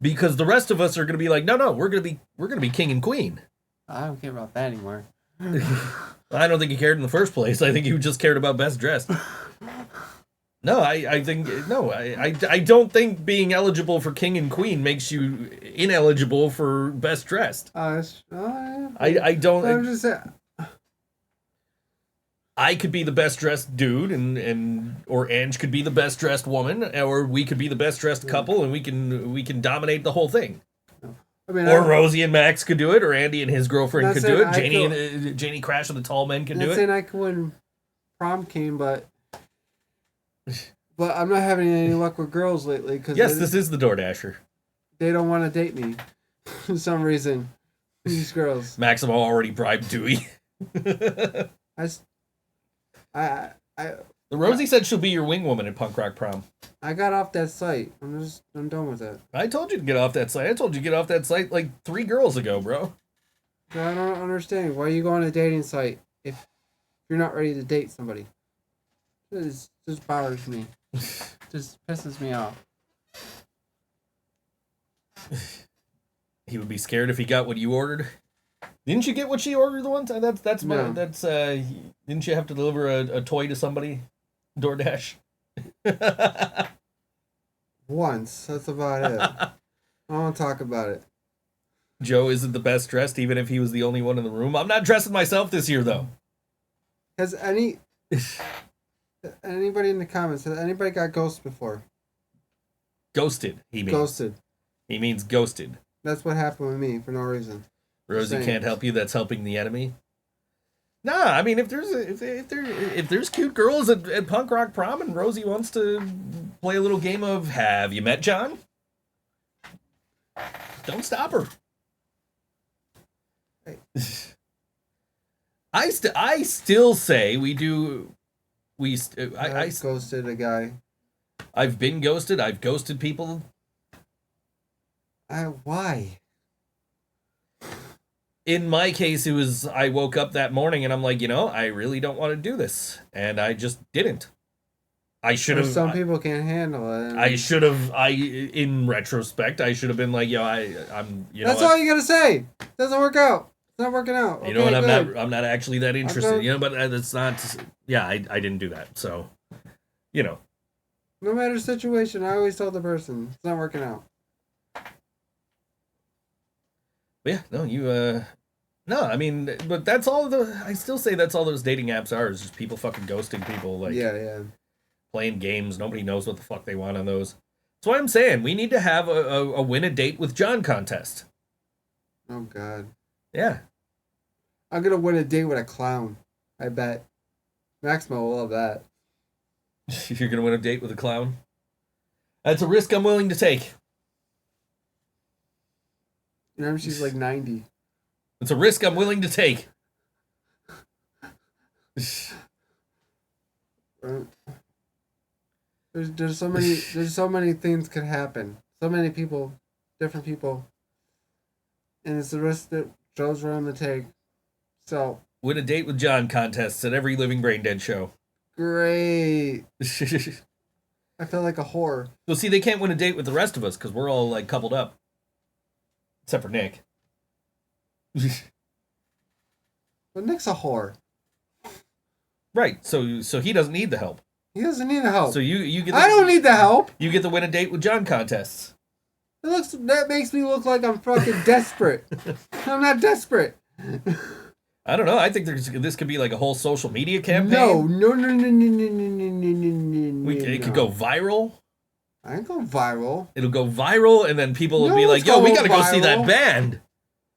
because the rest of us are going to be like, no, we're going to be king and queen. I don't care about that anymore. I don't think he cared in the first place. I think he just cared about best dressed. No, I don't think being eligible for king and queen makes you ineligible for best dressed. I don't. I'm just saying. I could be the best dressed dude, or Ange could be the best dressed woman, or we could be the best dressed couple, and we can dominate the whole thing. I mean, or Rosie and Max could do it, or Andy and his girlfriend could do it. Janie Crash and the Tall Men could do it. I'm saying I could win prom king, but I'm not having any luck with girls lately. Yes, this is the DoorDasher. They don't want to date me for some reason. These girls. Maximo already bribed Dewey. I Rosie said she'll be your wing woman at punk rock prom. I got off that site. I'm done with it. I told you to get off that site. I told you to get off that site like 3 girls ago, bro. I don't understand. Why are you going to a dating site if you're not ready to date somebody? This just bothers me. Just pisses me off. He would be scared if he got what you ordered. Didn't you get what she ordered the one time? No. Didn't you have to deliver a toy to somebody? DoorDash. Once. That's about it. I don't want to talk about it. Joe isn't the best dressed, even if he was the only one in the room. I'm not dressing myself this year, though. Has anybody in the comments, has anybody got ghosted before? Ghosted, he means. Ghosted. He means ghosted. That's what happened with me for no reason. Rosie can't help you. That's helping the enemy. Nah, I mean, if there's cute girls at punk rock prom and Rosie wants to play a little game of Have you met John? Don't stop her. Hey. I still say we do. I ghosted a guy. I've been ghosted. I've ghosted people. Why? In my case, it was I woke up that morning and I'm like, I really don't want to do this, and I just didn't. I should have. Some people can't handle it. I should have. In retrospect, I should have been like, I'm. That's all you gotta say. It doesn't work out. It's not working out. You know what? I'm not actually that interested. But that's not. Yeah, I didn't do that. So, No matter the situation, I always tell the person it's not working out. But yeah, no, no, I mean, but that's all I still say that's all those dating apps are, is just people fucking ghosting people, like, yeah. Playing games. Nobody knows what the fuck they want on those. That's why I'm saying we need to have a win a date with John contest. Oh, God. Yeah. I'm going to win a date with a clown. I bet. Maximo will love that. You're going to win a date with a clown? That's a risk I'm willing to take. Remember, she's like 90. It's a risk I'm willing to take. There's so many things could happen. So many people, different people, and it's the risk that Joe's willing to take. So win a date with John contests at every Living Brain Dead show. Great. I feel like a whore. Well, see, they can't win a date with the rest of us because we're all like coupled up, except for Nick. But Nick's a whore. Right. So he doesn't need the help. He doesn't need the help. So you get. I don't need the help. You get to win a date with John contests. That makes me look like I'm fucking desperate. I'm not desperate. I don't know. I think this could be like a whole social media campaign. No. It could go viral. I ain't go viral. It'll go viral, and then people will be like, "Yo, we gotta go see that band."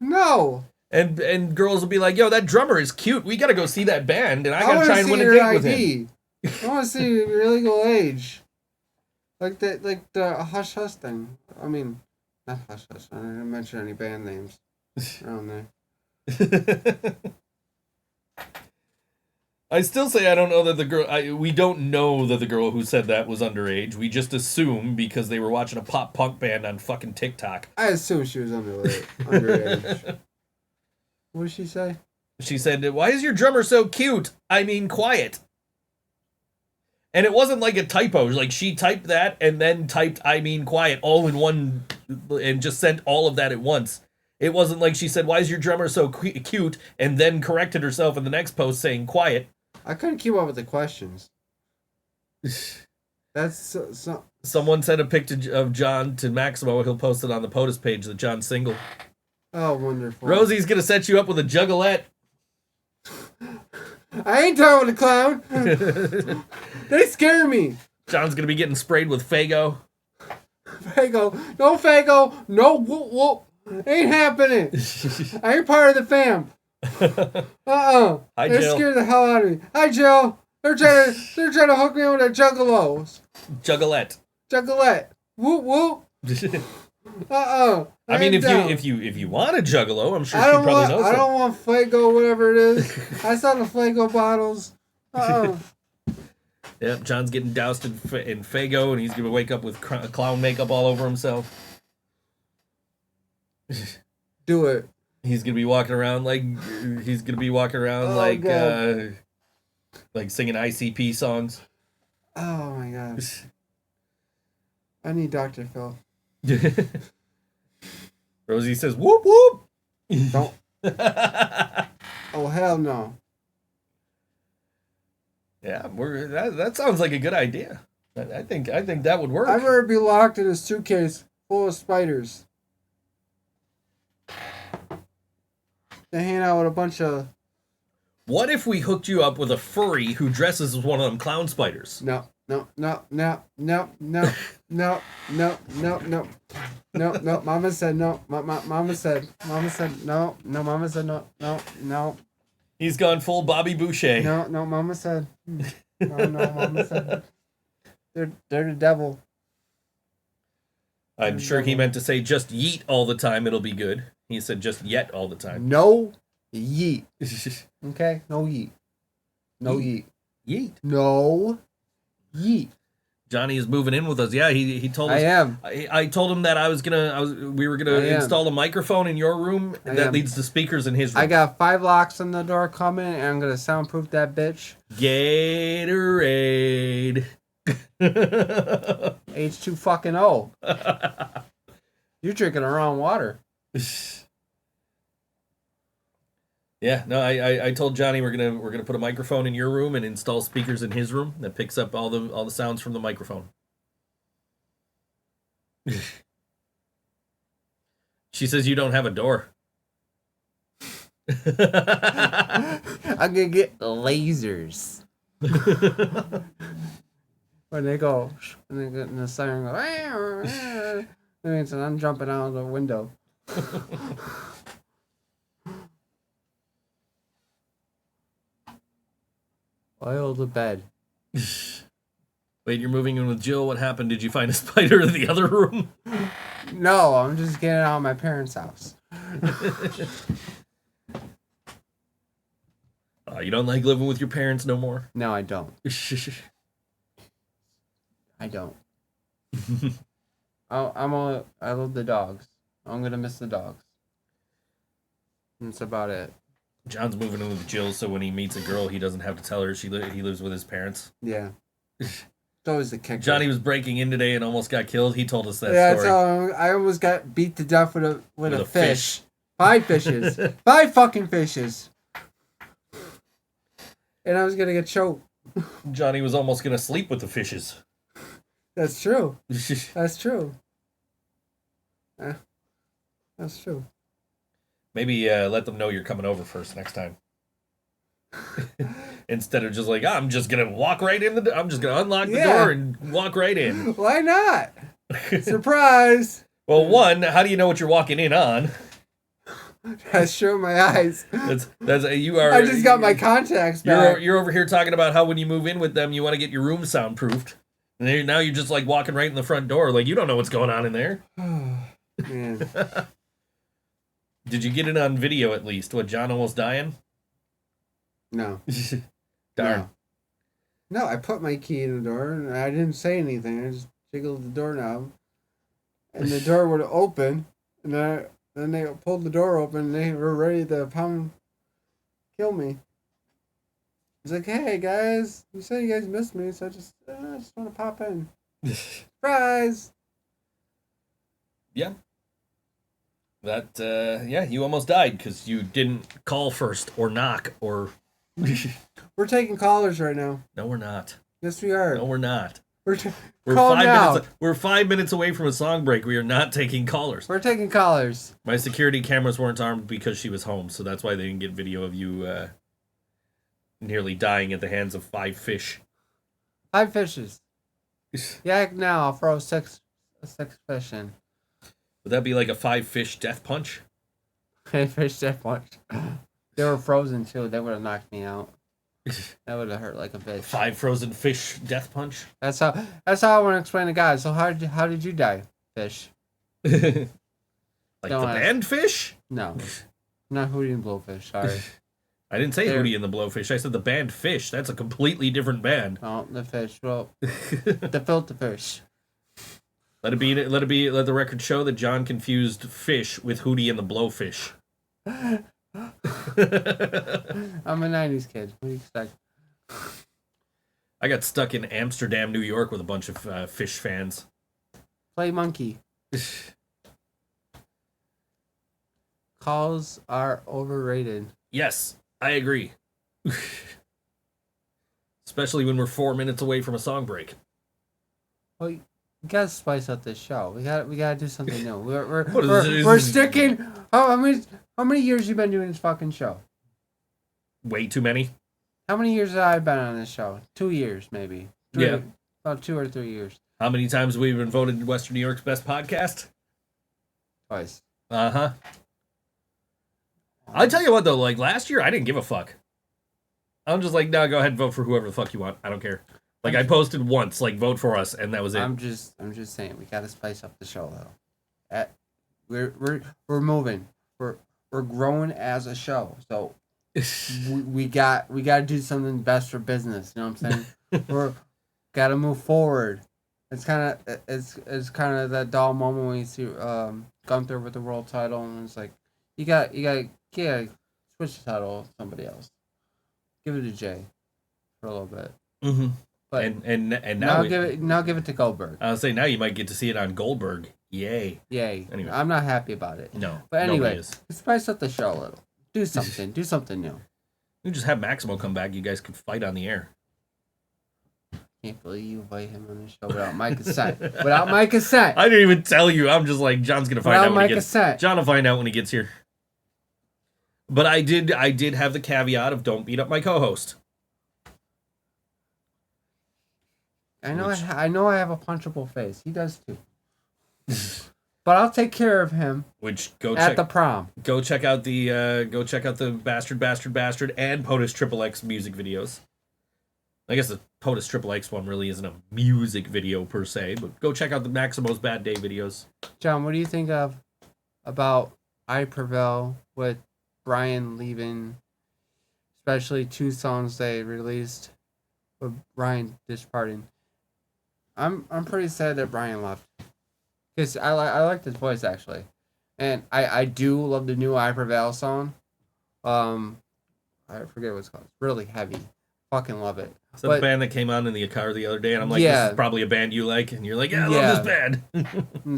No. And girls will be like, "Yo, that drummer is cute. We gotta go see that band, and I gotta try and win a date with him." I want to see your legal age. Like the Hush Hush thing. I mean, not Hush Hush. I didn't mention any band names around there. I still say I don't know that the girl. We don't know that the girl who said that was underage. We just assume because they were watching a pop punk band on fucking TikTok. I assume she was underage. What did she say? She said, "Why is your drummer so cute? I mean, quiet." And it wasn't like a typo. Like, she typed that and then typed, "I mean, quiet," all in one, and just sent all of that at once. It wasn't like she said, "Why is your drummer so cute?" and then corrected herself in the next post saying, "Quiet." I couldn't keep up with the questions. That's so... Someone sent a picture of John to Maximo. He'll post it on the POTUS page, the John single. Oh, wonderful. Rosie's going to set you up with a juggalette. I ain't talking with a clown. They scare me. John's going to be getting sprayed with Faygo. Faygo. No Faygo. No whoop whoop. Ain't happening. I ain't part of the fam. Hi, They Jill. scared the hell out of me. Hi, Jill. They're trying to hook me up with a juggalos. Juggalette. Whoop whoop. I mean, if you want a juggalo, I'm sure she probably knows. I don't want Faygo, whatever it is. I saw the Faygo bottles. Yep, John's getting doused in Faygo, and he's gonna wake up with clown makeup all over himself. Do it. He's gonna be walking around like like singing ICP songs. Oh my gosh. I need Dr. Phil. Rosie says, "Whoop whoop." Don't. Oh hell no. Yeah, that sounds like a good idea. I think that would work. I'd rather be locked in a suitcase full of spiders than hang out with a bunch of. What if we hooked you up with a furry who dresses as one of them clown spiders? No. Mama said no. Mama said no. No, Mama said no. He's gone full Bobby Boucher. No, Mama said. No, Mama said. They're the devil. I'm sure he meant to say just yeet all the time, it'll be good. He said just yet all the time. No yeet. Okay? No yeet. No yeet. Yeet. No yeet. Johnny is moving in with us. Yeah, he told us. I am. I told him that we were gonna install a microphone in your room that leads to speakers in his room. I got 5 locks on the door coming, and I'm gonna soundproof that bitch. Gatorade. H2 fucking O. You're drinking the wrong water. Yeah, no, I told Johnny we're gonna put a microphone in your room and install speakers in his room that picks up all the sounds from the microphone. She says you don't have a door. I'm gonna get lasers. when they get in the siren, go. That means that I'm jumping out of the window. Oil the bed. Wait, you're moving in with Jill? What happened? Did you find a spider in the other room? No, I'm just getting out of my parents' house. You don't like living with your parents no more? No, I don't. I don't. I love the dogs. I'm gonna miss the dogs. That's about it. John's moving in with Jill, so when he meets a girl, he doesn't have to tell her he lives with his parents. Yeah. It's always the kicker. Johnny was breaking in today and almost got killed. He told us that story. Yeah, I almost got beat to death with a fish. 5 fishes. 5 fucking fishes. And I was gonna get choked. Johnny was almost gonna sleep with the fishes. That's true. That's true. That's true. Maybe let them know you're coming over first next time. Instead of just like, I'm just gonna walk right in I'm just gonna unlock the door and walk right in. Why not? Surprise! Well, one, how do you know what you're walking in on? I show my eyes. You are. I just got my contacts back. You're over here talking about how when you move in with them, you want to get your room soundproofed. And now you're just like walking right in the front door, like you don't know what's going on in there. Man. Did you get it on video at least? What, John almost dying? No. Darn. No, I put my key in the door and I didn't say anything. I just jiggled the doorknob. And the door would open. And then they pulled the door open and they were ready to kill me. It's like, hey guys, you said you guys missed me, so I just want to pop in. Surprise! Yeah. You almost died because you didn't call first or knock or... We're taking callers right now. No, we're not. Yes, we are. No, we're not. We're 5 minutes away from a song break. We are not taking callers. We're taking callers. My security cameras weren't armed because she was home, so that's why they didn't get video of you nearly dying at the hands of 5 fish. 5 fishes. Yeah, now I'll throw 6 fish in. Would that be like a 5 fish death punch? 5 fish death punch. They were frozen too. They would have knocked me out. That would have hurt like a bitch. 5 frozen fish death punch. That's how I want to explain to guys. So how did you die, fish? Like don't the band Fish? No, not Hootie and Blowfish. Sorry. I didn't say Hootie and the Blowfish. I said the band Fish. That's a completely different band. Oh, the fish. Well, the filter fish. Let the record show that John confused Fish with Hootie and the Blowfish. I'm a 90s kid. What do you expect? I got stuck in Amsterdam, New York with a bunch of Fish fans. Play monkey. Calls are overrated. Yes, I agree. Especially when we're 4 minutes away from a song break. Well, we gotta spice up this show. We gotta do something new. We're sticking. How many years you been doing this fucking show? Way too many. How many years have I been on this show? 2 years, maybe. Yeah. About 2 or 3 years. How many times have we been voted Western New York's best podcast? Twice. Uh-huh. I'll tell you what, though. Like, last year, I didn't give a fuck. I'm just like, no, go ahead and vote for whoever the fuck you want. I don't care. Like, I posted once, like, vote for us, and that was it. I'm just saying, we gotta spice up the show, though. We're moving. We're growing as a show, so we gotta do something best for business. You know what I'm saying? We're gotta move forward. It's kind of that dull moment when you see Gunther with the world title, and it's like you gotta switch the title to somebody else. Give it to Jay for a little bit. Mm-hmm. But and now give it to Goldberg. I'll say now you might get to see it on Goldberg. Yay. Anyway, I'm not happy about it. No. But anyway, spice up the show a little. Do something. Do something new. You just have Maximo come back. You guys could fight on the air. Can't believe you invite him on the show without my consent. Without my consent. I didn't even tell you. I'm just like, John's gonna find out when he gets. Consent. John will find out when he gets here. But I did have the caveat of don't beat up my co-host. I know I have a punchable face. He does too. But I'll take care of him. At the prom. Go check out the Bastard and POTUS XXX music videos. I guess the POTUS XXX one really isn't a music video per se, but go check out the Maximo's Bad Day videos. John, what do you think about I Prevail with Brian leaving, especially 2 songs they released with Brian disparting? I'm pretty sad that Brian left. Because I like his voice, actually. And I do love the new I Prevail song. I forget what it's called. It's really heavy. Fucking love it. Is that the band that came on in the car the other day? And I'm like, this is probably a band you like. And you're like, yeah, I love this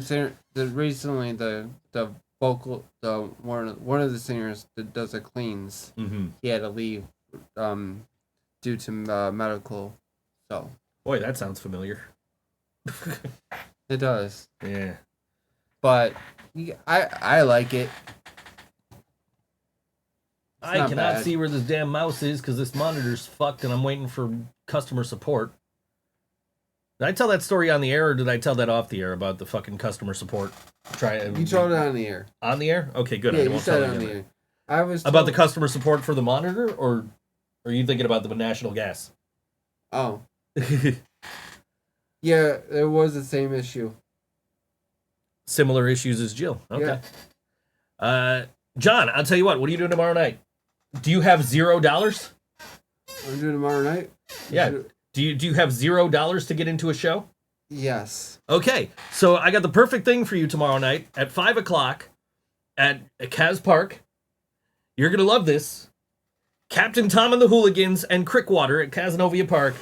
band. Recently, the vocal, one of the singers that does the cleans, he had to leave due to medical. So. Boy, that sounds familiar. It does. Yeah. But I like it. I cannot see where this damn mouse is because this monitor's fucked and I'm waiting for customer support. Did I tell that story on the air or did I tell that off the air about the fucking customer support? You told it on the air. On the air? Okay, good. Yeah, you said it on the air. I was about the customer support for the monitor, or are you thinking about the national gas? Oh. Yeah, it was the same issue. Similar issues as Jill. Okay. Yeah. John, I'll tell you what are you doing tomorrow night? Do you have $0? I'm doing tomorrow night? Yeah. Do you have $0 to get into a show? Yes. Okay. So I got the perfect thing for you tomorrow night at 5:00 at Kaz Park. You're going to love this. Captain Tom and the Hooligans and Crickwater at Casanova Park.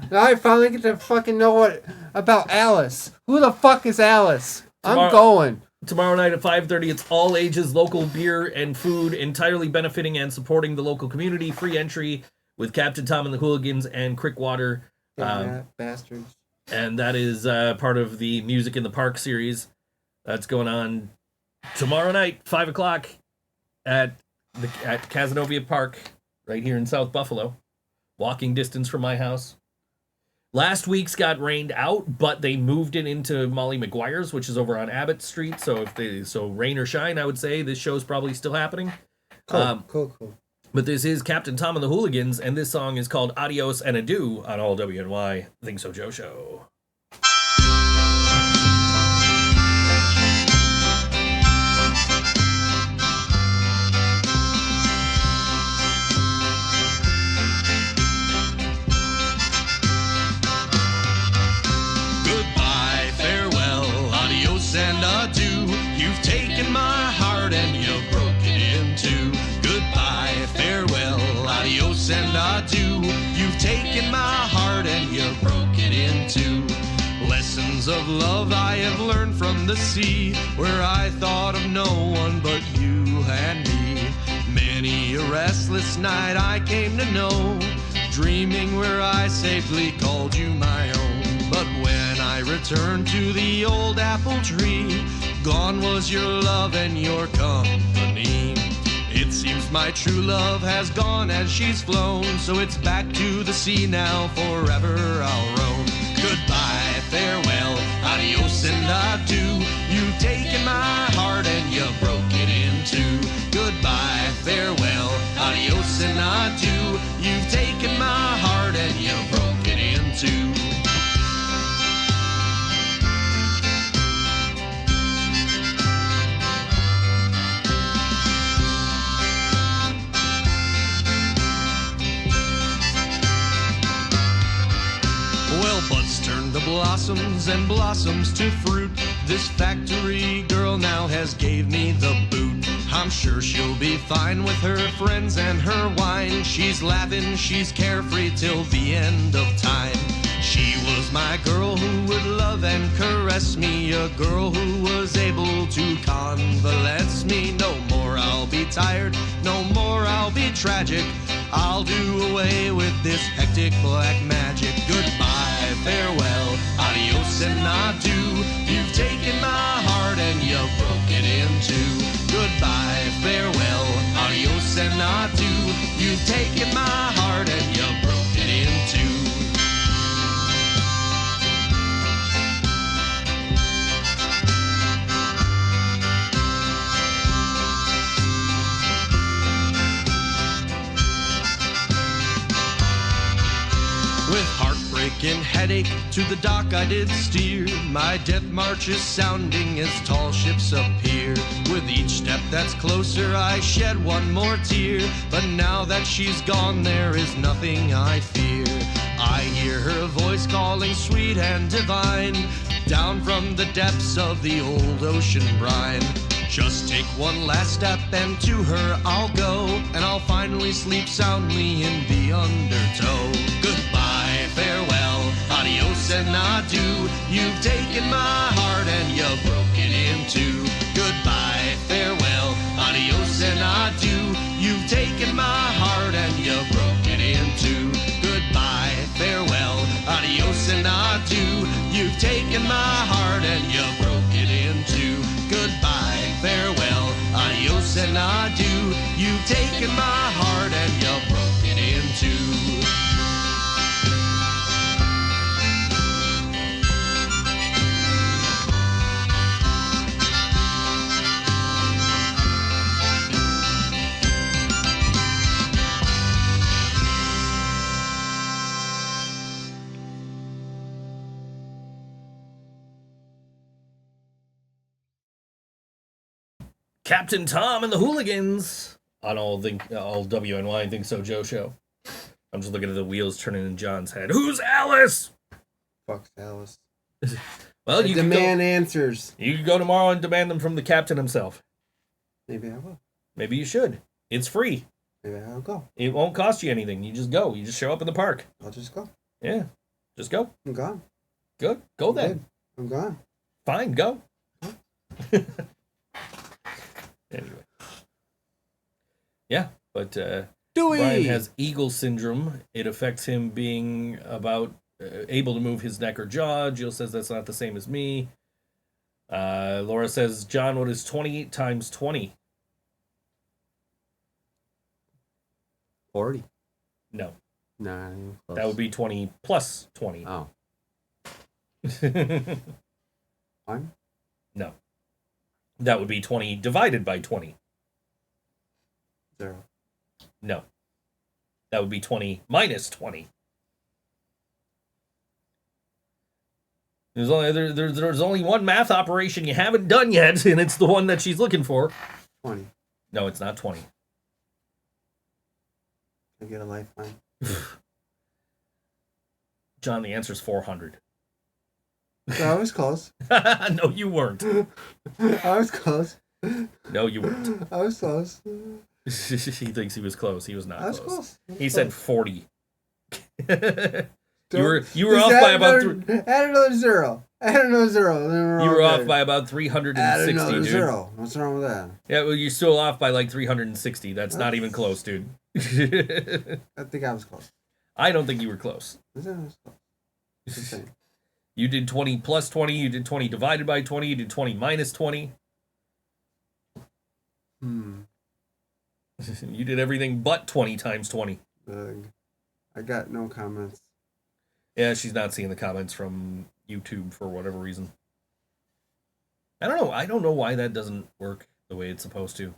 Now I finally get to fucking know about Alice. Who the fuck is Alice? I'm going. Tomorrow night at 5:30, it's all ages, local beer and food, entirely benefiting and supporting the local community. Free entry with Captain Tom and the Hooligans and Crickwater. Bastards. And that is part of the Music in the Park series. That's going on tomorrow night, 5:00 at Casanova Park, right here in South Buffalo. Walking distance from my house. Last week's got rained out, but they moved it into Molly McGuire's, which is over on Abbott Street. So so rain or shine, I would say this show's probably still happening. Cool. But this is Captain Tom and the Hooligans, and this song is called Adios and Adieu on all WNY ThinkSoJoE Show. taken my heart and you broke it in two. Lessons of love I have learned from the sea, where I thought of no one but you and me. Many a restless night I came to know, dreaming where I safely called you my own. But when I returned to the old apple tree, gone was your love and your company. It seems my true love has gone as she's flown, so it's back to the sea now, forever I'll roam. Goodbye, farewell, adios and adieu. You've taken my heart and you broke it in two. Goodbye, farewell, adios and adieu. You've taken my heart and you broke it in two. Well, buds turn to blossoms and blossoms to fruit. This factory girl now has gave me the boot. I'm sure she'll be fine with her friends and her wine. She's laughing, she's carefree till the end of time. She was my girl who would love and caress me, a girl who was able to convalesce me. No more I'll be tired, no more I'll be tragic. I'll do away with this hectic black magic. Goodbye, farewell, adios and adieu. You've taken my heart and you broke it in two. Goodbye, farewell, adios and adieu. You've taken my heart and you broke it in two. With heartbreak and headache to the dock I did steer. My death march is sounding as tall ships appear. With each step that's closer I shed one more tear. But now that she's gone there is nothing I fear. I hear her voice calling sweet and divine, down from the depths of the old ocean brine. Just take one last step and to her I'll go, and I'll finally sleep soundly in the undertow. Goodbye, farewell, adios and adieu. You've taken my heart and you broke it in two. Goodbye, farewell, adios and adieu. You've taken my heart and you broke it in two. Goodbye, farewell, adios and adieu. You've taken my heart and you broke it in two. Goodbye, farewell, adios and adieu. You've taken my heart and you broke it in two. Captain Tom and the Hooligans on all WNY ThinkSoJoE Show. I'm just looking at the wheels turning in John's head. Who's Alice? Fuck Alice. Well, you can demand answers. You can go tomorrow and demand them from the captain himself. Maybe I will. Maybe you should. It's free. Maybe I'll go. It won't cost you anything. You just go. You just show up in the park. I'll just go. Yeah. Just go. I'm gone. Good. Go then. Good. I'm gone. Fine. Go. Anyway. Yeah, but Brian has eagle syndrome. It affects him being about able to move his neck or jaw. Jill says that's not the same as me. Laura says, John, what is 28 times 20? 40. No. Nah, that would be 20 plus 20. Oh. One? No. That would be 20 divided by 20. 0. No. That would be 20 minus 20. There's only one math operation you haven't done yet, and it's the one that she's looking for. 20. No, it's not 20. I get a lifeline. John, the answer's 400. I was close. No, you weren't. I was close. No, you weren't. I was close. He thinks he was close. He was not I was close. close. He said 40. You were off by about add another zero. Add another zero. You were off by about 360, add another dude. zero. What's wrong with that? Yeah, well, you're still off by like 360. That's not even close, dude. I think I was close. I don't think you were close. You did 20 plus 20. You did 20 divided by 20. You did 20 minus 20. You did everything but 20 times 20. I got no comments. Yeah, she's not seeing the comments from YouTube for whatever reason. I don't know. I don't know why that doesn't work the way it's supposed to.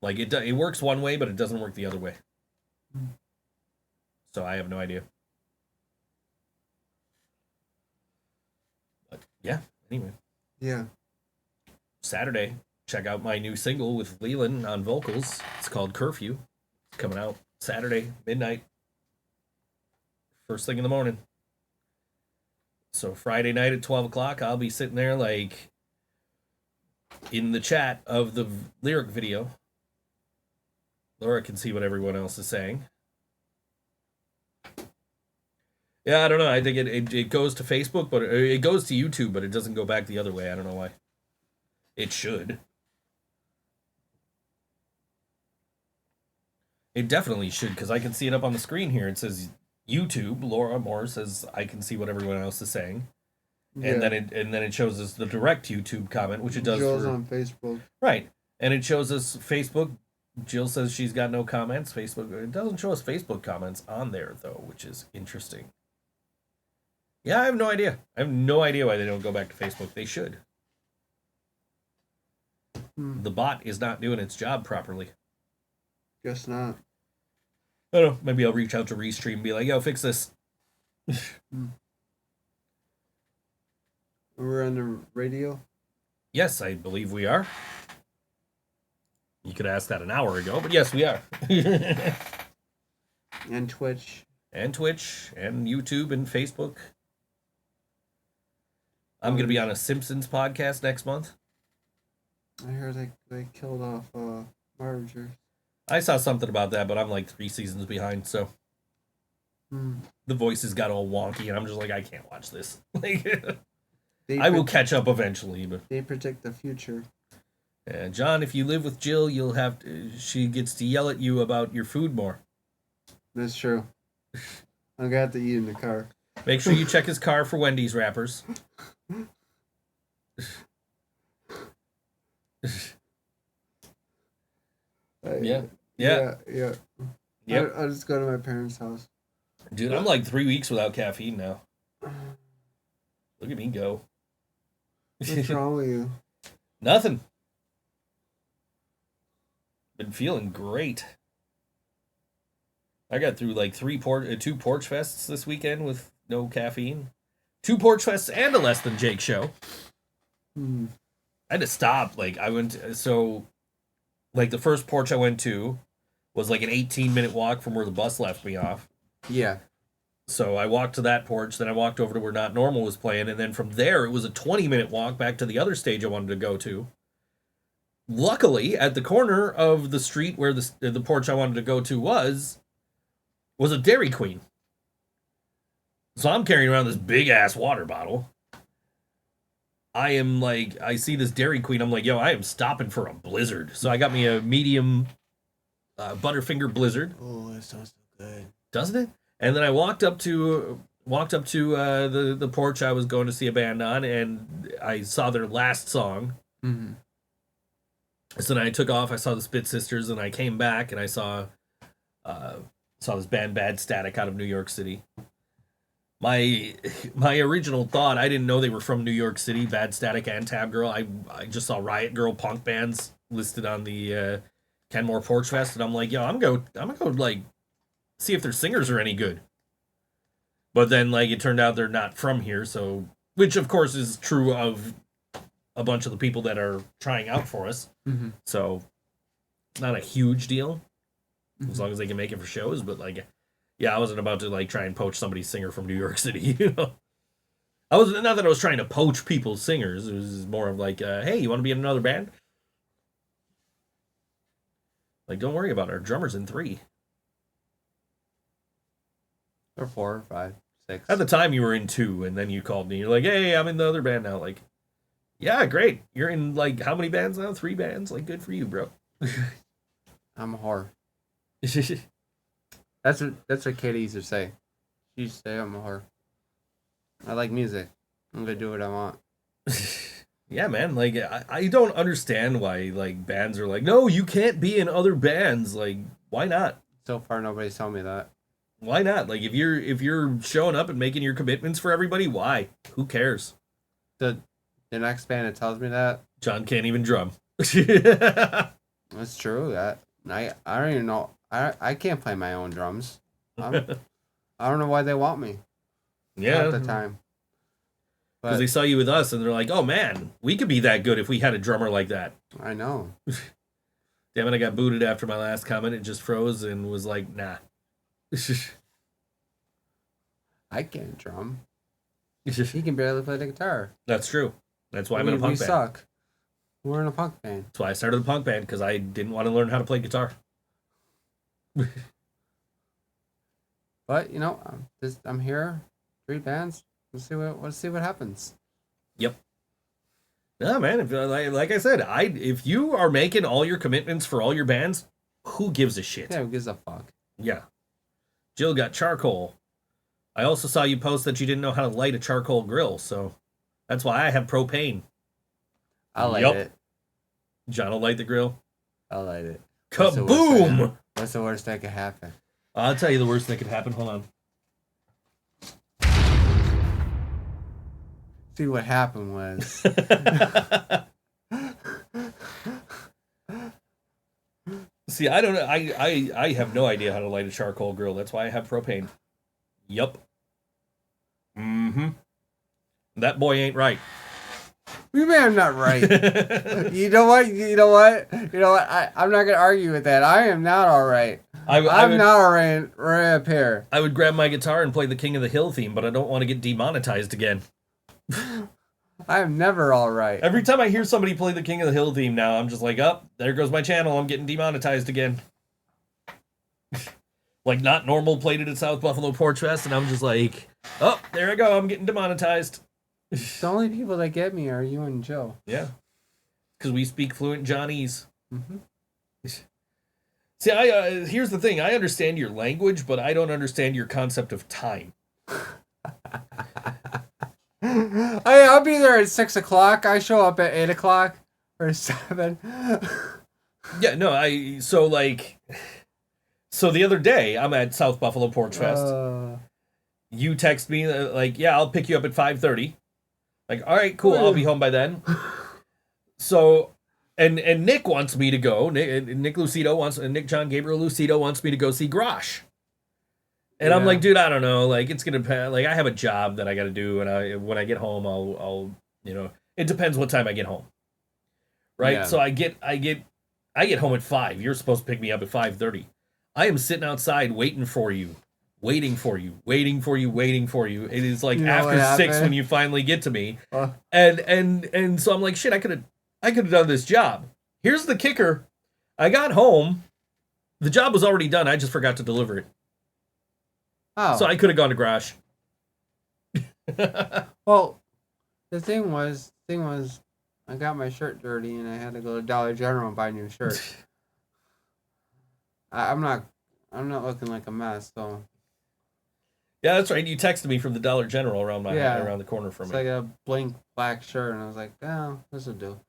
Like, it works one way, but it doesn't work the other way. So I have no idea. But yeah, anyway. Yeah. Saturday, check out my new single with Lelan on vocals. It's called Curfew. It's coming out Saturday, midnight. First thing in the morning. So Friday night at 12 o'clock, I'll be sitting there like in the chat of the lyric video. Laura can see what everyone else is saying. Yeah, I don't know. I think it goes to Facebook, but it goes to YouTube, but it doesn't go back the other way. I don't know why. It should. It definitely should, because I can see it up on the screen here. It says YouTube. Laura Moore says I can see what everyone else is saying. Yeah. And then it shows us the direct YouTube comment, which it does Jill's on Facebook. Right. And it shows us Facebook. Jill says she's got no comments. Facebook. It doesn't show us Facebook comments on there, though, which is interesting. Yeah, I have no idea. I have no idea why they don't go back to Facebook. They should. The bot is not doing its job properly. Guess not. I don't know. Maybe I'll reach out to Restream and be like, yo, fix this. We're on the radio? Yes, I believe we are. You could ask that an hour ago, but yes, we are. And Twitch. And Twitch, and YouTube, and Facebook. I'm going to be on a Simpsons podcast next month. I heard they killed off Marjorie. I saw something about that, but I'm like 3 seasons behind, so the voices got all wonky, and I'm just like, I can't watch this. Like, I will catch up eventually, but they predict the future. John, if you live with Jill, you'll have to, she gets to yell at you about your food more. That's true. I'm gonna have to eat in the car. Make sure you check his car for Wendy's wrappers. Yeah. I'll just go to my parents' house. Dude, I'm like 3 weeks without caffeine now. Look at me go. What's wrong with you? Nothing. Been feeling great. I got through like 2 porch fests this weekend with no caffeine. 2 porch fests and a Less Than Jake show. I had to stop. Like, I went, like the first porch I went to was like an 18-minute walk from where the bus left me off. Yeah. So I walked to that porch, then I walked over to where Not Normal was playing, and then from there it was a 20-minute walk back to the other stage I wanted to go to. Luckily, at the corner of the street where the porch I wanted to go to was a Dairy Queen. So I'm carrying around this big-ass water bottle. I am like, I see this Dairy Queen, I'm like, yo, I am stopping for a blizzard. So I got me a medium Butterfinger Blizzard. Oh, that sounds so good. Doesn't it? And then I walked up to the porch I was going to see a band on, and I saw their last song. Mm-hmm. So then I took off. I saw the Spit Sisters, and I came back and I saw this band Bad Static out of New York City. My original thought, I didn't know they were from New York City, Bad Static and Tab Girl. I just saw Riot Girl punk bands listed on the Kenmore Porch Fest, and I'm like, yo, I'm gonna go like see if their singers are any good. But then like it turned out they're not from here, so which of course is true of a bunch of the people that are trying out for us. Mm-hmm. So it's not a huge deal as long as they can make it for shows, but like yeah, I wasn't about to like try and poach somebody's singer from New York City, you know. I was not that I was trying to poach people's singers. It was more of like, hey, you want to be in another band? Like, don't worry about it. Our drummer's in 3. Or 4, 5, 6. At the time, you were in 2, and then you called me. You're like, hey, I'm in the other band now. Like, yeah, great. You're in, like, how many bands now? 3 bands? Like, good for you, bro. I'm a whore. That's what Katie used to say. She used to say I'm a whore. I like music. I'm gonna do what I want. Yeah, man. Like, I don't understand why, like, bands are like, no, you can't be in other bands. Like, why not? So far, nobody's told me that. Why not? Like, if you're showing up and making your commitments for everybody, why? Who cares? The next band that tells me that, John can't even drum. that's true. That I don't even know. I can't play my own drums. I don't know why they want me. Yeah, At the time. because But they saw you with us, and they're like, "Oh man, we could be that good if we had a drummer like that." I know. Damn it! I got booted after my last comment. It just froze and was like, "Nah." I can't drum. He can barely play the guitar. That's true. That's why I'm in a we punk band. suck. We're in a punk band. That's why I started a punk band, because I didn't want to learn how to play guitar. But I'm here. 3 bands. Let's see what happens. Yep. No, man. If, like I said, if you are making all your commitments for all your bands, who gives a shit? Yeah, who gives a fuck? Yeah. Jill got charcoal. I also saw you post that you didn't know how to light a charcoal grill, so that's why I have propane. I light Yup. it. John will light the grill. I light it. Kaboom! What's the worst that could happen? I'll tell you the worst that could happen. Hold on. See, what happened was See, I don't know. I have no idea how to light a charcoal grill. That's why I have propane. Yup. Mm-hmm. That boy ain't right. you may I'm not right. You know what? I'm not gonna argue with that. I am not all right. I'm not all right up here. I would grab my guitar and play the King of the Hill theme, but I don't want to get demonetized again. I'm never all right. Every time I hear somebody play the King of the Hill theme now, I'm just like, oh, there goes my channel. I'm getting demonetized again. Like, Not Normal played it at South Buffalo Porch Fest, and I'm just like, oh, there I go. I'm getting demonetized. The only people that get me are you and Joe. Yeah. Because we speak fluent Johnese. Mm-hmm. See, here's the thing. I understand your language, but I don't understand your concept of time. I'll be there at 6 o'clock. I show up at 8 o'clock or 7. Yeah, no, so the other day, I'm at South Buffalo Porch Fest. You text me, like, yeah, I'll pick you up at 5:30. Like, all right, cool, I'll be home by then. So, and Nick wants me to go. Nick John Gabriel Lucido wants me to go see Grosh. And I'm like, dude, I don't know. Like, it's gonna, like, I have a job that I got to do, and when I get home, I'll, it depends what time I get home, right? Yeah. So I get home at 5. You're supposed to pick me up at 5:30. I am sitting outside waiting for you. It is like after 6 when you finally get to me, and so I'm like, shit, I could have done this job. Here's the kicker: I got home, the job was already done. I just forgot to deliver it. Oh. So I could have gone to Grosh. Well, the thing was, I got my shirt dirty and I had to go to Dollar General and buy a new shirt. I'm not looking like a mess, so. Yeah, that's right. You texted me from the Dollar General around the corner from me. me. I got a blank black shirt and I was like, oh, this will do.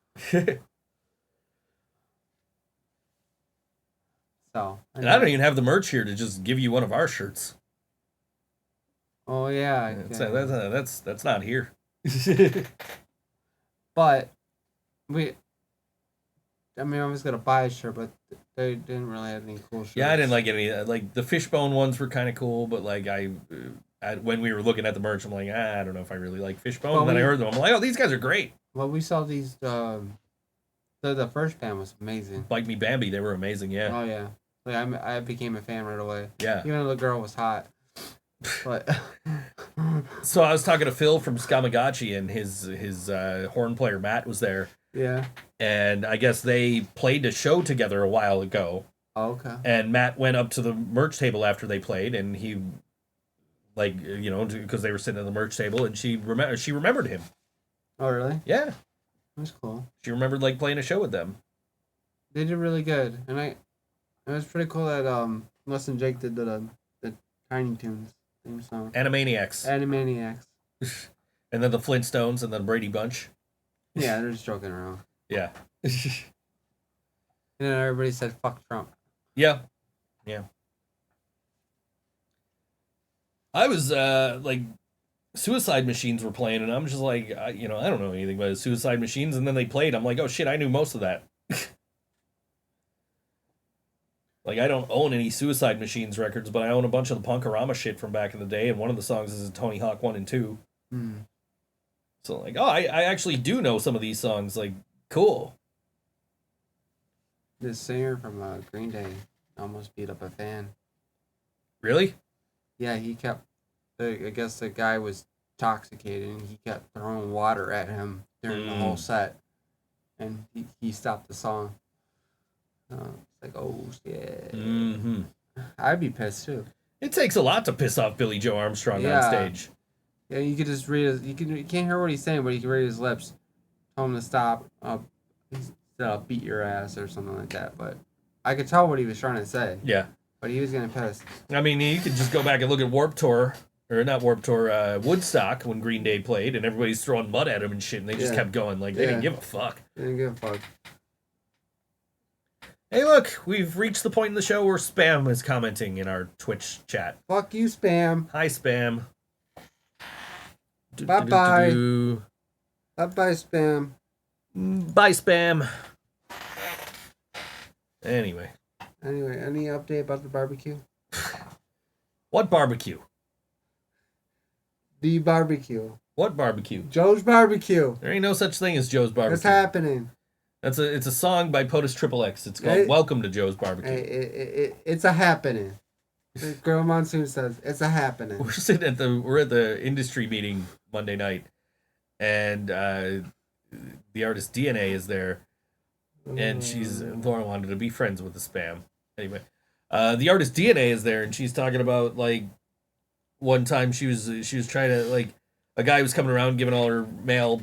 So. And I don't even have the merch here to just give you one of our shirts. Oh yeah, that's not here. But I was gonna buy a shirt, but they didn't really have any cool shirts. Yeah, I didn't like any. Like the fishbone ones were kind of cool, but like when we were looking at the merch, I'm like, I don't know if I really like fishbone. And then I heard them, I'm like, oh, these guys are great. Well, we saw these. The first band was amazing. Bite Me Bambi, they were amazing. Yeah. Oh yeah, like I became a fan right away. Yeah. Even though the girl was hot. But so I was talking to Phil from Skamagachi, and his horn player Matt was there. Yeah. And I guess they played a show together a while ago. Oh, okay. And Matt went up to the merch table after they played, and he like because they were sitting at the merch table, and she remembered him. Oh, really? Yeah, That's cool. she remembered like playing a show with them. They did really good, and it was pretty cool that Les and Jake did the Tiny Toons theme song. Animaniacs, Animaniacs. and then the Flintstones, and then Brady Bunch. Yeah, they're just joking around. Yeah, And then everybody said "fuck Trump." yeah. I was like, Suicide Machines were playing, and I'm just like, I don't know anything about Suicide Machines, and then they played. I'm like, oh shit, I knew most of that. Like, I don't own any Suicide Machines records, but I own a bunch of the Punkorama shit from back in the day, and one of the songs is Tony Hawk 1 and 2. So, like, oh, I actually do know some of these songs. Like, cool. This singer from Green Day almost beat up a fan. Really? Yeah, he kept. I guess the guy was intoxicated, and he kept throwing water at him during the whole set, and he stopped the song. It's like, oh shit. Mm-hmm. I'd be pissed too. It takes a lot to piss off Billy Joe Armstrong on stage. Yeah, you could just read his. You can't hear what he's saying, but you can read his lips. Tell him to stop. He said, "I'll beat your ass" or something like that. But I could tell what he was trying to say. Yeah. But he was getting pissed. I mean, you could just go back and look at Warped Tour, or not Warped Tour, Woodstock when Green Day played, and everybody's throwing mud at him and shit, and they just kept going. Like, they didn't give a fuck. They didn't give a fuck. Hey, look, we've reached the point in the show where Spam is commenting in our Twitch chat. Fuck you, Spam. Hi, Spam. Bye-bye. Bye-bye, Spam. Bye, Spam. Anyway, any update about the barbecue? what barbecue? The barbecue. What barbecue? Joe's barbecue. There ain't no such thing as Joe's barbecue. What's happening? It's a song by POTUS XXX. It's called "Welcome to Joe's Barbecue." It's a happening. Girl Monsoon says it's a happening. We're at the industry meeting Monday night, and the artist DNA is there, and Laura wanted to be friends with the Spam. Anyway, the artist DNA is there, and she's talking about like one time she was trying to, like, a guy was coming around giving all her male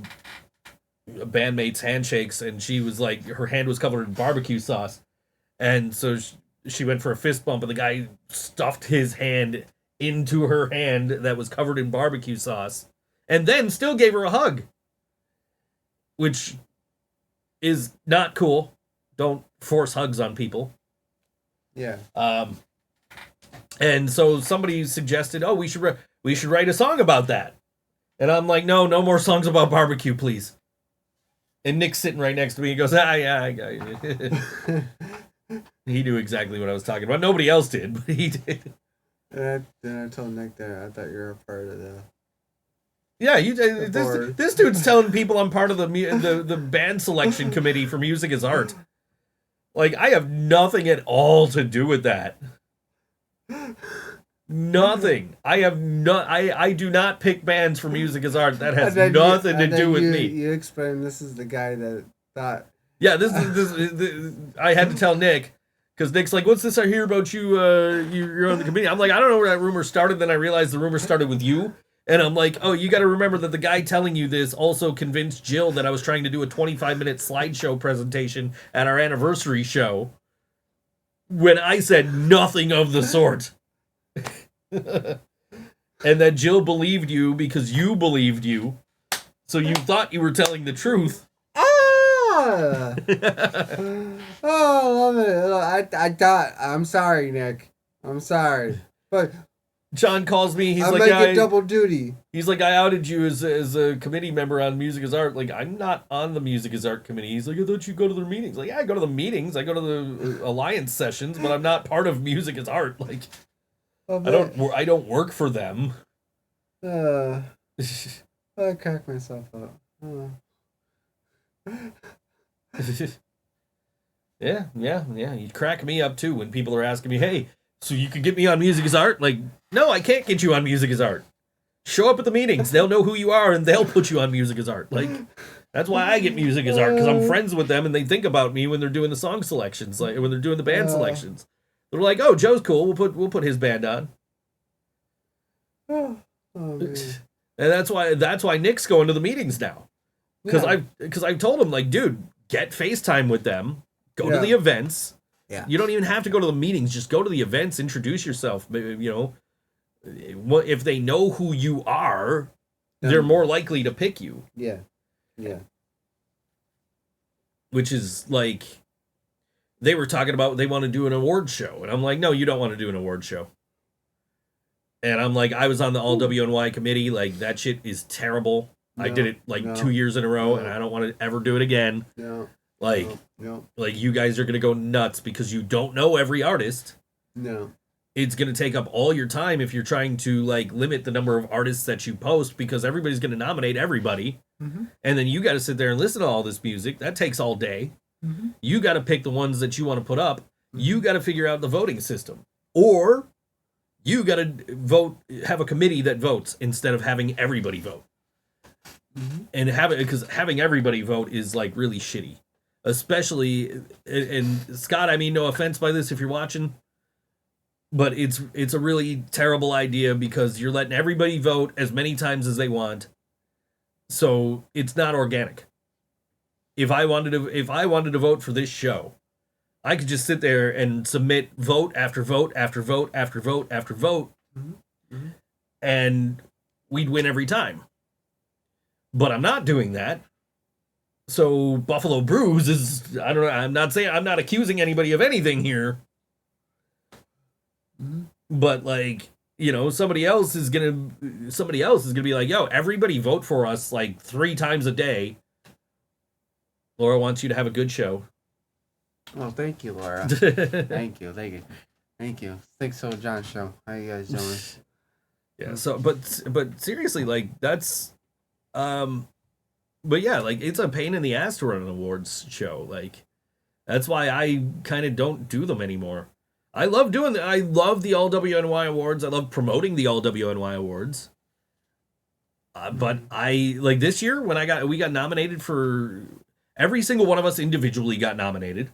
bandmates handshakes, and she was like, her hand was covered in barbecue sauce, and so she went for a fist bump, and the guy stuffed his hand into her hand that was covered in barbecue sauce, and then still gave her a hug, which is not cool. Don't force hugs on people. Yeah. And so somebody suggested, oh, we should write a song about that, and I'm like, no more songs about barbecue, please. And Nick's sitting right next to me. He goes, yeah, I got you. He knew exactly what I was talking about. Nobody else did, but he did. Then I told Nick that I thought you were a part of the... Yeah, this dude's telling people I'm part of the band selection committee for Music is Art. Like, I have nothing at all to do with that. Nothing. I do not pick bands for Music is Art. That has nothing to do with me. You explained this is the guy that thought. Yeah, this I had to tell Nick, because Nick's like, what's this I hear about you, you're on the committee? I'm like, I don't know where that rumor started. Then I realized the rumor started with you. And I'm like, oh, you got to remember that the guy telling you this also convinced Jill that I was trying to do a 25-minute slideshow presentation at our anniversary show, when I said nothing of the sort. And that Jill believed you because you believed you, so you thought you were telling the truth. Oh, I love it. I thought. I'm sorry, Nick. I'm sorry, but John calls me. He's I like, might get double duty. He's like, I outed you as a committee member on Music is Art. Like, I'm not on the Music is Art committee. He's like, I thought you go to their meetings. Like, yeah, I go to the meetings. I go to the alliance sessions, but I'm not part of Music is Art. Like, I don't work for them. I crack myself up. Yeah. You crack me up too when people are asking me, hey, so you can get me on Music is Art? Like, no, I can't get you on Music is Art. Show up at the meetings. They'll know who you are, and they'll put you on Music is Art. Like, that's why I get Music is Art, because I'm friends with them, and they think about me when they're doing the song selections, like when they're doing the band selections. They're like, oh, Joe's cool. We'll put his band on. Oh, man. And that's why Nick's going to the meetings now. Because I've told him, like, dude, get FaceTime with them, go to the events. Yeah. You don't even have to go to the meetings. Just go to the events, introduce yourself. You know, if they know who you are, they're more likely to pick you. Yeah. Yeah. Which is like, they were talking about they want to do an award show. And I'm like, no, you don't want to do an award show. And I'm like, I was on the All WNY committee. Like, that shit is terrible. I did it like 2 years in a row, and I don't want to ever do it again. No. Like, like you guys are going to go nuts because you don't know every artist. No. It's going to take up all your time if you're trying to, like, limit the number of artists that you post because everybody's going to nominate everybody. Mm-hmm. And then you got to sit there and listen to all this music. That takes all day. Mm-hmm. You got to pick the ones that you want to put up. You got to figure out the voting system. Or you got to vote, have a committee that votes instead of having everybody vote. Mm-hmm. And because having everybody vote is, like, really shitty. Especially, and Scott, I mean, no offense by this if you're watching, but it's a really terrible idea because you're letting everybody vote as many times as they want. So it's not organic. If I wanted to vote for this show, I could just sit there and submit vote after vote after vote after vote after vote, and we'd win every time. But I'm not doing that. So Buffalo Brews is, I don't know, I'm not accusing anybody of anything here. But, like, you know, somebody else is gonna be like, yo, everybody vote for us like 3 times a day. Laura wants you to have a good show. Oh, thank you, Laura. Thank you. ThinkSoJoE Show. How you guys doing? Yeah. So, but seriously, like, that's, but yeah, like, it's a pain in the ass to run an awards show. Like, that's why I kind of don't do them anymore. I love I love the All WNY Awards. I love promoting the All WNY Awards. But I, like, this year when we got nominated for, every single one of us individually got nominated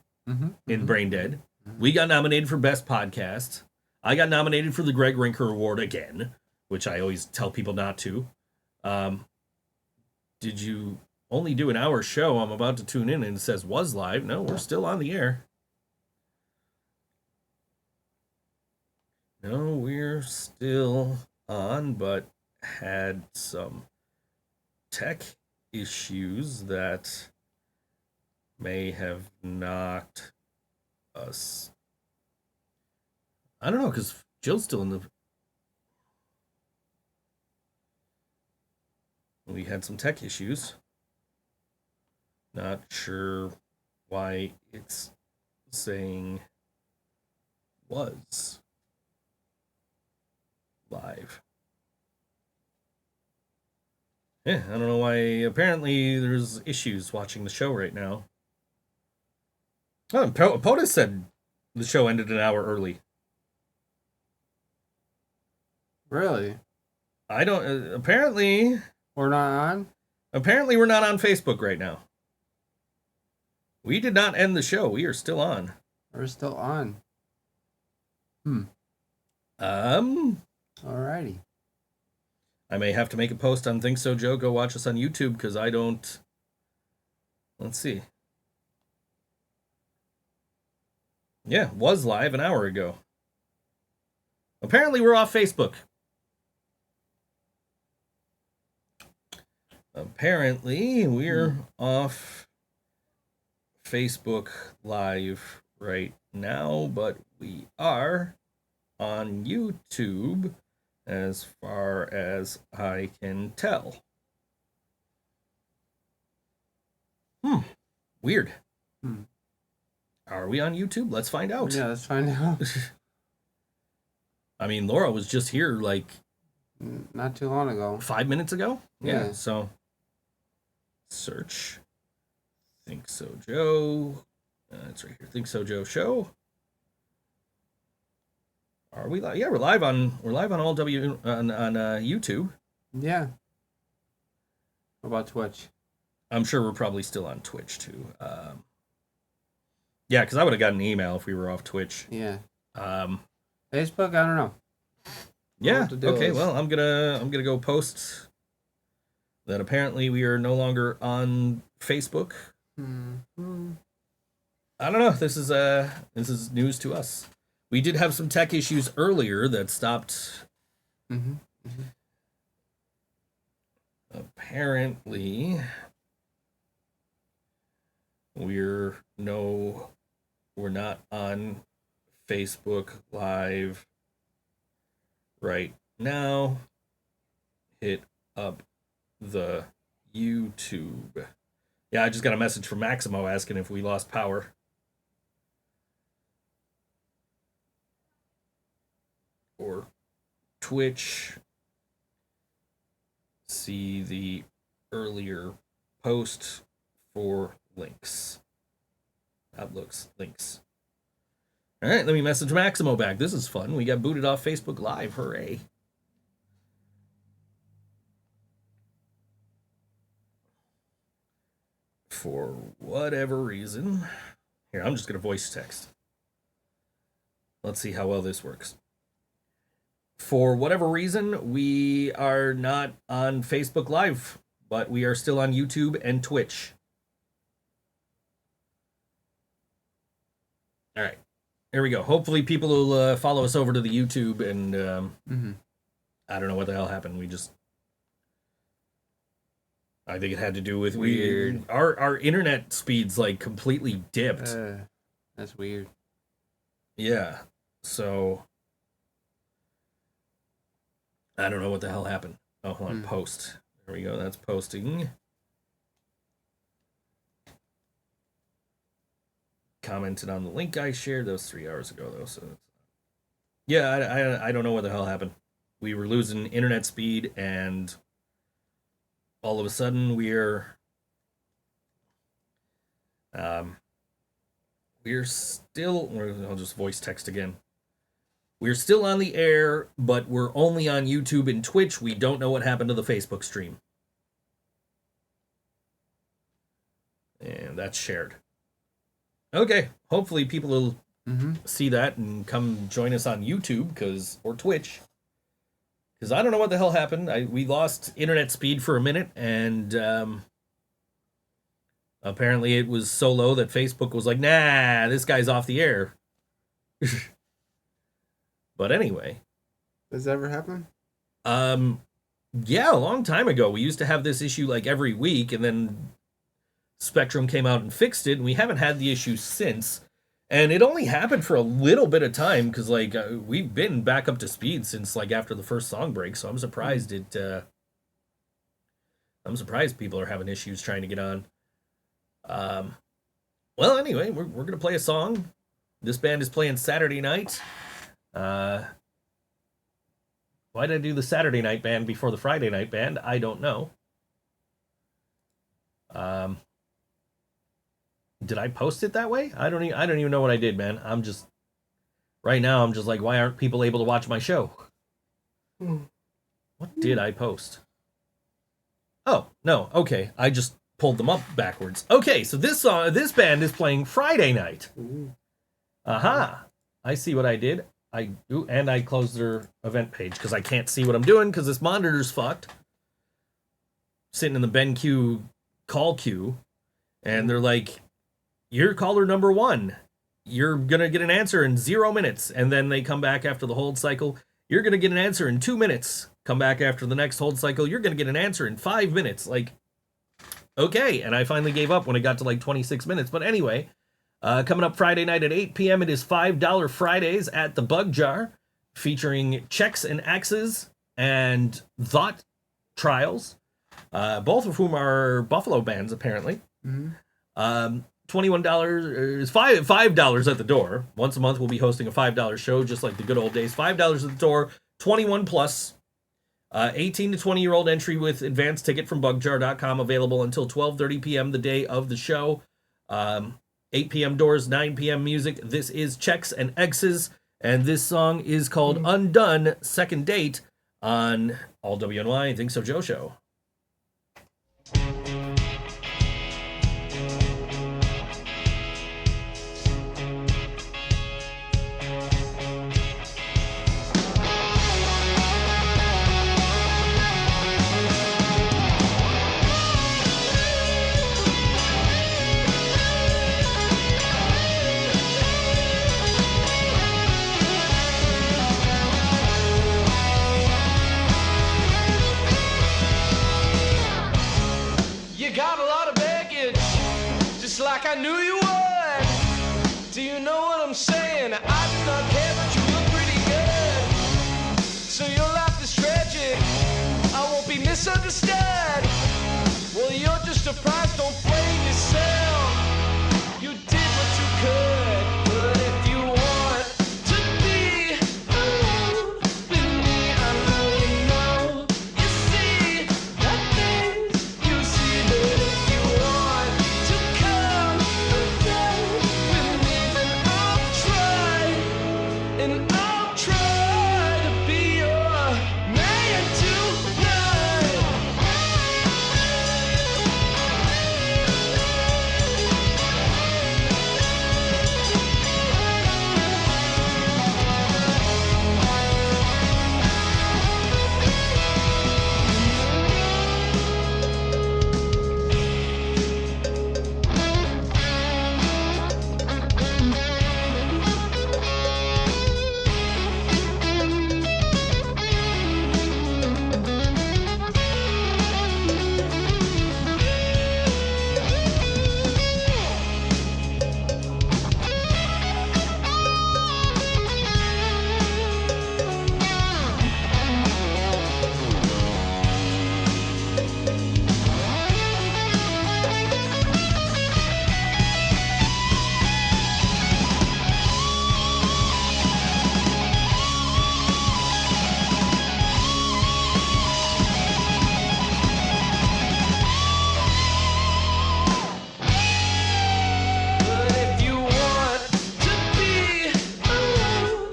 in Brain Dead. We got nominated for Best Podcast. I got nominated for the Greg Rinker Award again, which I always tell people not to. Did you only do an hour show? I'm about to tune in and it says was live. No, we're still on the air. No, we're still on, but had some tech issues that may have knocked us. I don't know, because Jill's still in the... We had some tech issues. Not sure why it's saying was live. Yeah, I don't know why. Apparently there's issues watching the show right now. Oh, POTUS said the show ended an hour early. Really? I don't... apparently... We're not on? Apparently we're not on Facebook right now. We did not end the show. We are still on. We're still on. Alrighty. I may have to make a post on ThinkSoJoE. Go watch us on YouTube because I don't... Let's see. Yeah, was live an hour ago. Apparently we're off Facebook. Apparently we're off Facebook Live right now, but we are on YouTube as far as I can tell. Weird. Are we on YouTube? Let's find out. Yeah, let's find out. I mean, Laura was just here like... Not too long ago. 5 minutes ago? Yeah. So, search ThinkSoJoE. It's right here. ThinkSoJoE Show. Are we live? Yeah, we're live on all on YouTube. Yeah. What about Twitch? I'm sure we're probably still on Twitch too. Yeah, because I would have gotten an email if we were off Twitch. Yeah. Facebook, I don't know. Yeah. what to do Okay. is- Well, I'm gonna go post that apparently we are no longer on Facebook. Mhm. I don't know. This is news to us. We did have some tech issues earlier that stopped. Mhm. Apparently, we're not on Facebook Live right now. Hit up the YouTube. Yeah, I just got a message from Maximo asking if we lost power. Or Twitch. See the earlier post for links. Outlooks, links. All right, let me message Maximo back. This is fun. We got booted off Facebook Live. Hooray. For whatever reason. Here, I'm just going to voice text. Let's see how well this works. For whatever reason, we are not on Facebook Live, but we are still on YouTube and Twitch. All right. Here we go. Hopefully people will follow us over to the YouTube and I don't know what the hell happened. I think it had to do with Weird. Our internet speeds like completely dipped. That's weird. Yeah. So I don't know what the hell happened. Oh, hold on. Post. There we go. That's posting. Commented on the link I shared. That was 3 hours ago, though. So, yeah, I don't know what the hell happened. We were losing internet speed, and all of a sudden we're still. I'll just voice text again. We're still on the air, but we're only on YouTube and Twitch. We don't know what happened to the Facebook stream. And that's shared. Okay, hopefully people will see that and come join us on YouTube or Twitch. Because I don't know what the hell happened. We lost internet speed for a minute, and apparently it was so low that Facebook was like, nah, this guy's off the air. But anyway. Does that ever happen? Yeah, a long time ago. We used to have this issue like every week, and then Spectrum came out and fixed it, and we haven't had the issue since. And it only happened for a little bit of time, because like we've been back up to speed since like after the first song break, so I'm surprised I'm surprised people are having issues trying to get on. Well, anyway, we're gonna play a song. This band is playing Saturday night. Why did I do the Saturday night band before the Friday night band? I don't know. Did I post it that way? I don't even know what I did, man. Right now I'm just like, why aren't people able to watch my show? What did I post? Oh, no. Okay. I just pulled them up backwards. Okay, so this band is playing Friday night. Aha. I see what I did. And I closed their event page because I can't see what I'm doing because this monitor's fucked. Sitting in the BenQ call queue, and they're like, you're caller number 1. You're going to get an answer in 0 minutes. And then they come back after the hold cycle. You're going to get an answer in 2 minutes. Come back after the next hold cycle. You're going to get an answer in 5 minutes. Like, okay. And I finally gave up when it got to like 26 minutes. But anyway, coming up Friday night at 8 p.m., it is $5 Fridays at the Bug Jar, featuring Checks and Exes and Thought Trials, both of whom are Buffalo bands, apparently. $21 is $5 at the door. Once a month, we'll be hosting a $5 show, just like the good old days. $5 at the door, 21 plus. 18 to 20-year-old entry with advanced ticket from bugjar.com, available until 12:30 p.m. the day of the show. 8 p.m. doors, 9 p.m. music. This is Checks and Exes, and this song is called Undone, Second Date, on All WNY ThinkSoJoE Show. just like I knew you would. Do you know what I'm saying? I do not care, but you look pretty good. So your life is tragic. I won't be misunderstood. Well, you're just a prize, don't blame yourself. You did what you could, but if you want to be alone with me, I know you know. You see the things you see, but if you want to come alone with me, then I'll try to be your man tonight. But if you want to be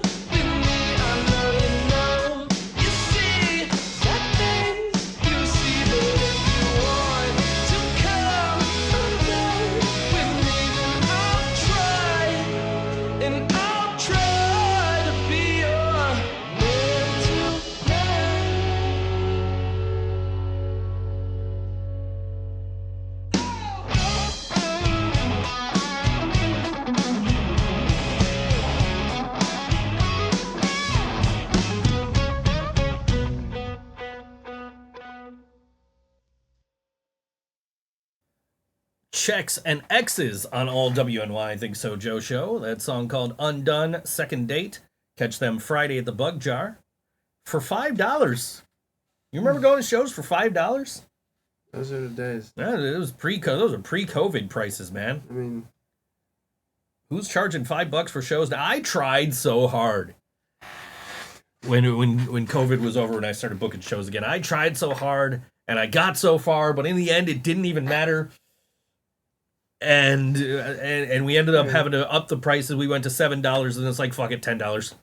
alone with me, I know you know. You see the things you see, but if you want to come alone with me, then I'll try to be your man Checks and Exes on all WNY ThinkSoJoE Show. That song called Undone, Second Date. Catch them Friday at the Bug Jar for $5. You remember going to shows for $5? Those are the days. Yeah, it was those are pre-COVID prices, man. I mean, Who's charging $5 for shows now? I tried so hard when COVID was over and I started booking shows again. I tried so hard and I got so far, but in the end, it didn't even matter. And we ended up having to up the prices. We went to $7, and it's like, fuck it, $10.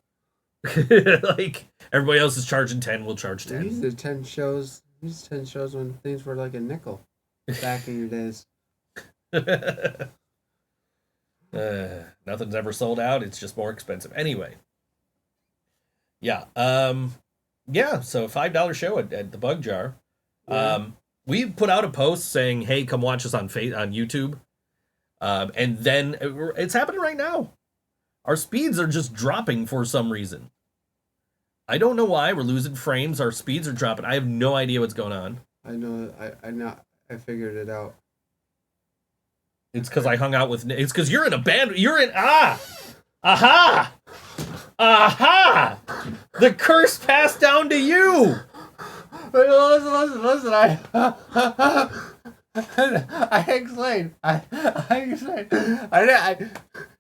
Like everybody else is charging 10, we'll charge 10. these are 10 shows. These 10 shows when things were like a nickel back in your days. Nothing's ever sold out. It's just more expensive. Anyway. Yeah. Yeah. So $5 show at the Bug Jar. Yeah. We put out a post saying, "Hey, come watch us on YouTube." And then it's happening right now. Our speeds are just dropping for some reason. I don't know why. We're losing frames. Our speeds are dropping. I have no idea what's going on. I know. I figured it out. It's because I hung out with. It's because you're in a band. You're in. Aha! The curse passed down to you. Wait, listen. I explained.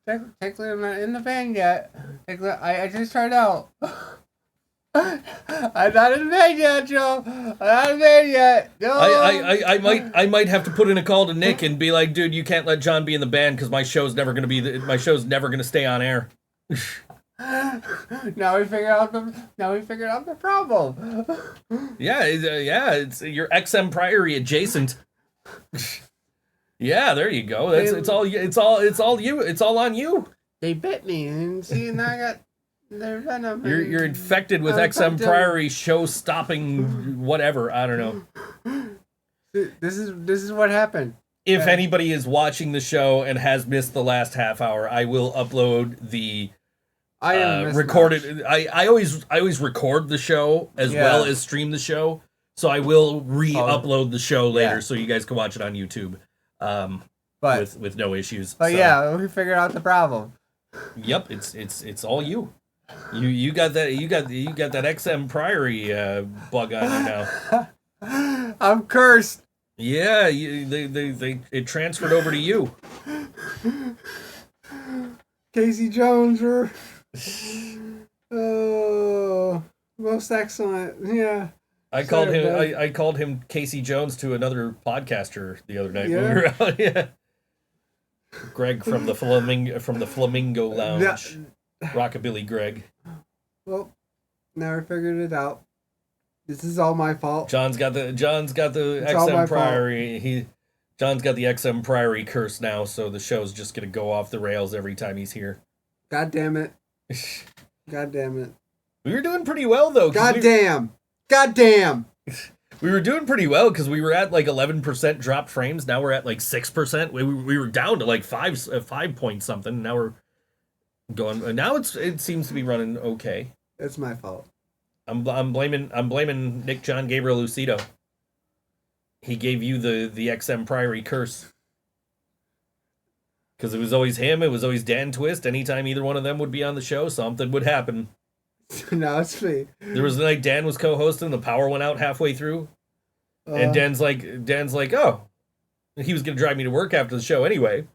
Technically, I'm not in the band yet. I just tried out. I'm not in the band yet, Joe. I'm not in the band yet. No. I might have to put in a call to Nick and be like, dude, you can't let John be in the band because my show's never gonna stay on air. Now we figured out the problem. Yeah, it's your XM Priory adjacent. Yeah, there you go. It's all you. It's all on you. They bit me, and see, now I got their venom. You're infected with XM Priory show stopping whatever. I don't know. This is what happened. If anybody is watching the show and has missed the last half hour, I will upload the recorded. I always record the show as well as stream the show, so I will re-upload the show later so you guys can watch it on YouTube. But with no issues. But So, yeah, we figured out the problem. Yep, it's all you. You got that XM Priory bug on you now. I'm cursed. Yeah, it transferred over to you. Casey Jones or oh, most excellent. Yeah. I called him Casey Jones to another podcaster the other night when we Yeah. were out. Yeah. Greg from the Flamingo Lounge. Rockabilly Greg. Well, never figured it out. This is all my fault. John's got the XM Priory. John's got the XM Priory curse now, so the show's just gonna go off the rails every time he's here. God damn it. God damn it. We were doing pretty well though. God damn. God damn. We were doing pretty well because we were at like 11% dropped frames. Now we're at like 6%. We were down to like 5 point something. Now we're going. Now it seems to be running okay. It's my fault. I'm blaming Nick John Gabriel Lucido. He gave you the XM Priory curse. Because it was always him, it was always Dan Twist. Anytime either one of them would be on the show, something would happen. Now it's me. There was the night Dan was co-hosting, the power went out halfway through. And Dan's like, oh. He was gonna drive me to work after the show anyway.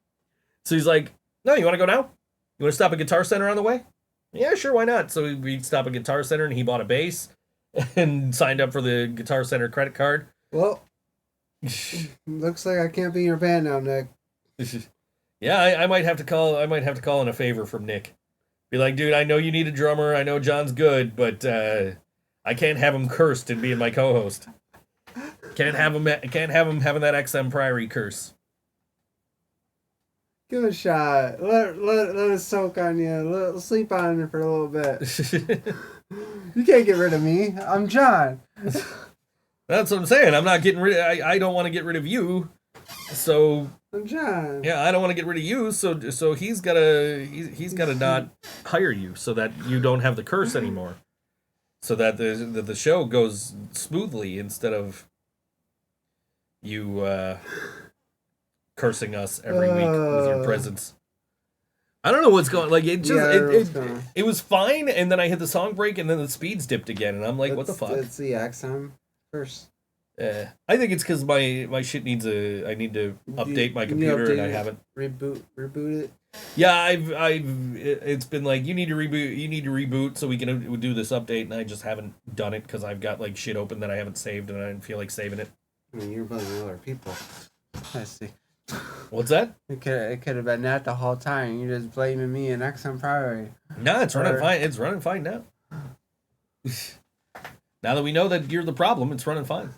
So he's like, no, you wanna go now? You wanna stop at Guitar Center on the way? Yeah, sure, why not? So we stopped at Guitar Center and he bought a bass and signed up for the Guitar Center credit card. Well, looks like I can't be in your band now, Nick. Yeah, I might have to call in a favor from Nick. Be like, dude, I know you need a drummer. I know John's good, but I can't have him cursed and being my co-host. Can't have him having that XM Priory curse. Give it a shot. Let it soak on you. Let sleep on it for a little bit. You can't get rid of me. I'm John. That's what I'm saying. I'm not getting rid. I don't want to get rid of you. So I'm John. yeah, I don't want to get rid of you. So he's gotta not hire you so that you don't have the curse anymore. So that the show goes smoothly instead of you cursing us every week with your presence. I don't know what's going. Like it just it was fine, and then I hit the song break, and then the speeds dipped again, and I'm like, what the fuck? It's the XM first. I think it's because my shit needs I need to update my computer, and I haven't reboot it. Yeah, it's been like you need to reboot so we can do this update, and I just haven't done it because I've got like shit open that I haven't saved, and I didn't feel like saving it. I mean, you're blaming other people. I see. What's that? It could have been that the whole time. You're just blaming me and XM Priory. No, it's running fine. It's running fine now. Now that we know that you're the problem, it's running fine.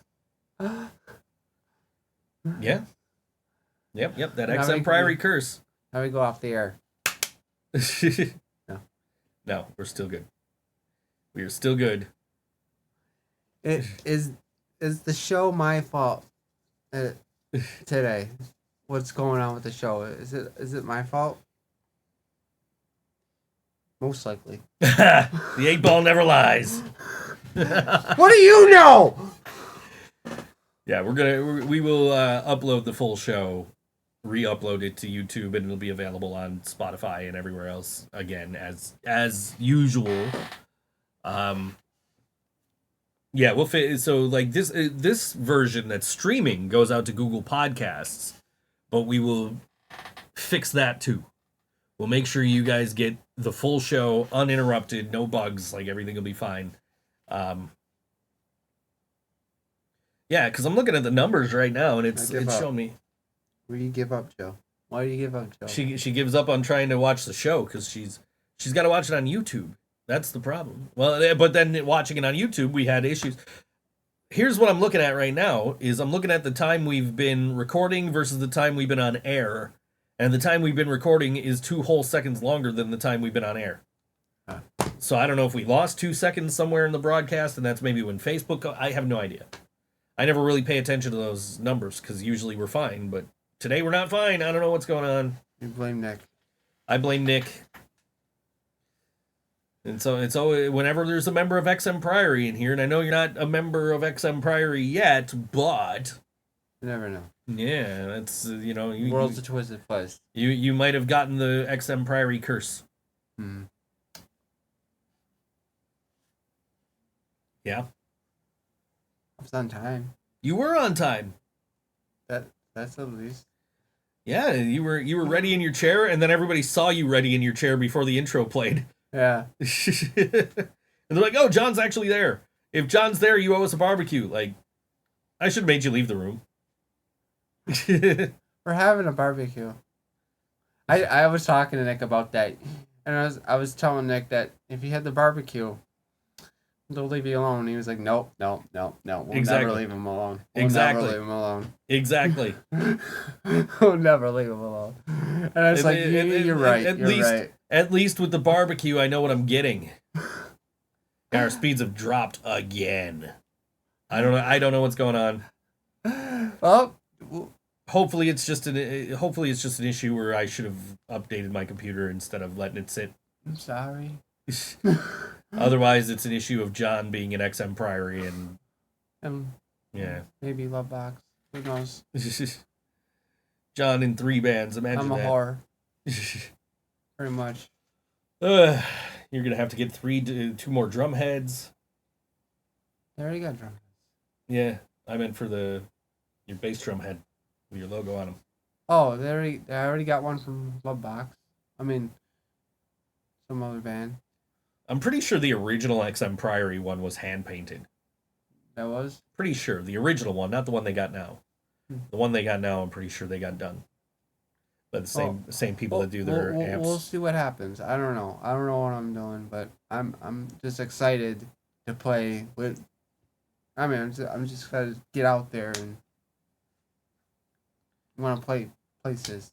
Yeah. Yep. That XM Priory curse. Now we go off the air. No, we're still good. We are still good. Is the show my fault today? What's going on with the show? Is it my fault? Most likely. The 8-ball never lies. What do you know? Yeah, we will upload the full show, re-upload it to YouTube, and it'll be available on Spotify and everywhere else again as usual. Yeah, we'll fit. So like this version that's streaming goes out to Google Podcasts, but we will fix that too. We'll make sure you guys get the full show uninterrupted, no bugs, like everything will be fine. Yeah, because I'm looking at the numbers right now, and it's showing me. Where do you give up, Joe? Why do you give up, Joe? She gives up on trying to watch the show because she's got to watch it on YouTube. That's the problem. Well, but then watching it on YouTube, we had issues. Here's what I'm looking at right now: is I'm looking at the time we've been recording versus the time we've been on air, and the time we've been recording is 2 whole seconds longer than the time we've been on air. Huh. So I don't know if we lost 2 seconds somewhere in the broadcast, and that's maybe when Facebook. I have no idea. I never really pay attention to those numbers because usually we're fine, but today we're not fine. I don't know what's going on. You blame Nick. I blame Nick. And so it's always whenever there's a member of XM Priory in here, and I know you're not a member of XM Priory yet, but You never know. Yeah, that's you World's a twisted place. you might have gotten the XM Priory curse. Hmm. Yeah, I was on time. you were on time. That's at least. Yeah, you were ready in your chair, and then everybody saw you ready in your chair before the intro played. Yeah. And they're like, "Oh, John's actually there. If John's there, you owe us a barbecue." Like, I should have made you leave the room. We're having a barbecue. I was talking to Nick about that, and I was telling Nick that if he had the barbecue, they'll leave you alone. He was like, nope. We'll Exactly. never leave him alone. Exactly. Never leave him alone. Exactly. We'll never leave him alone. And I was like, you're right. At least with the barbecue, I know what I'm getting. Our speeds have dropped again. I don't know what's going on. Well, Hopefully it's just an issue where I should have updated my computer instead of letting it sit. I'm sorry. Otherwise, it's an issue of John being an XM Priory and yeah, Maybe Loveboxx. Who knows? John in 3 bands. Imagine I'm a that. whore. Pretty much. You're gonna have to get 2 more drum heads. They already got drunk. Yeah, I meant for your bass drum head with your logo on them. Oh, they already got one from Loveboxx. I mean, some other band. I'm pretty sure the original XM Priory one was hand painted. That was? Pretty sure the original one, not the one they got now. The one they got now, I'm pretty sure they got done. But the same people that do their amps. We'll see what happens. I don't know. I don't know what I'm doing, but I'm just excited to play with. I mean, I'm just excited to get out there and want to play places.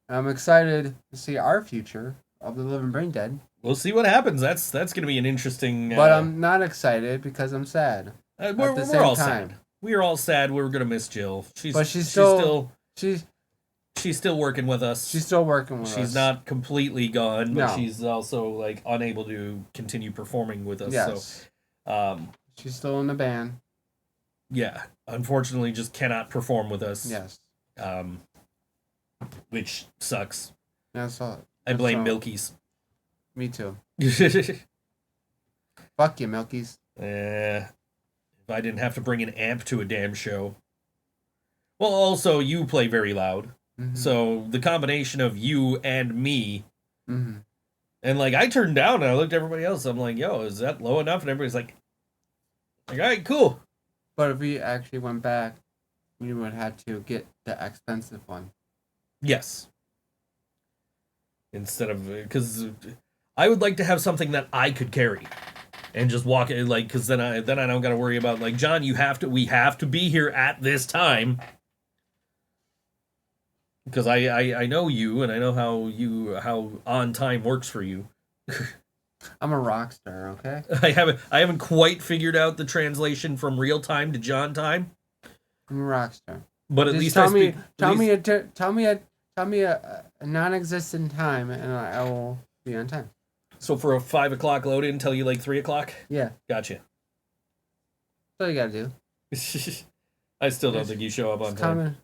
I'm excited to see our future of the Living Brain Dead. We'll see what happens. That's going to be an interesting. But I'm not excited because I'm sad. We're all sad. We're all sad. We're going to miss Jill. She's still working with us. She's still working with us. She's not completely gone, but No. she's also like unable to continue performing with us. Yes. So, she's still in the band. yeah, unfortunately, just cannot perform with us. Yes. Which sucks. That's all. I blame Milky's. Me too. Fuck you, Milky's. If I didn't have to bring an amp to a damn show. Well, also, you play very loud. Mm-hmm. So the combination of you and me. Mm-hmm. And like, I turned down and I looked at everybody else. I'm like, yo, is that low enough? And everybody's like, all right, cool. But if we actually went back, we would have to get the expensive one. Yes. Instead of, because I would like to have something that I could carry. And just walk it, like, because then I don't got to worry about, like, John, we have to be here at this time. Because I know you, and I know how on time works for you. I'm a rock star, okay? I haven't quite figured out the translation from real time to John time. I'm a rock star. But at Just least tell me a non-existent time, and I will be on time. So for a 5 o'clock load in, tell you like 3 o'clock? Yeah. Gotcha. That's all you gotta do. I still don't think you show up on time.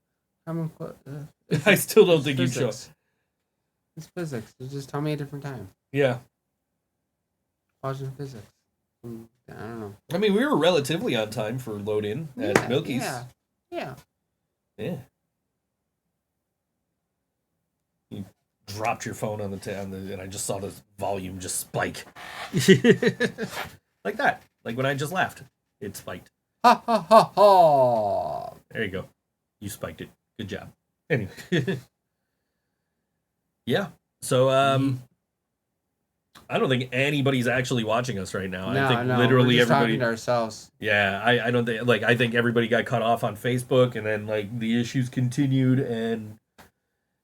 I It's still don't think you show up. It's physics. You just tell me a different time. Yeah. Watching physics. I don't know. I mean, we were relatively on time for load in at Milky's. Yeah. You dropped your phone on the and I just saw the volume just spike. Like that. Like when I just laughed. It spiked. Ha ha ha ha. There you go. You spiked it. Good job. Anyway. Yeah. So I don't think anybody's actually watching us right now. I think literally we're just everybody talking to ourselves. Yeah, I don't think I think everybody got cut off on Facebook and then like the issues continued and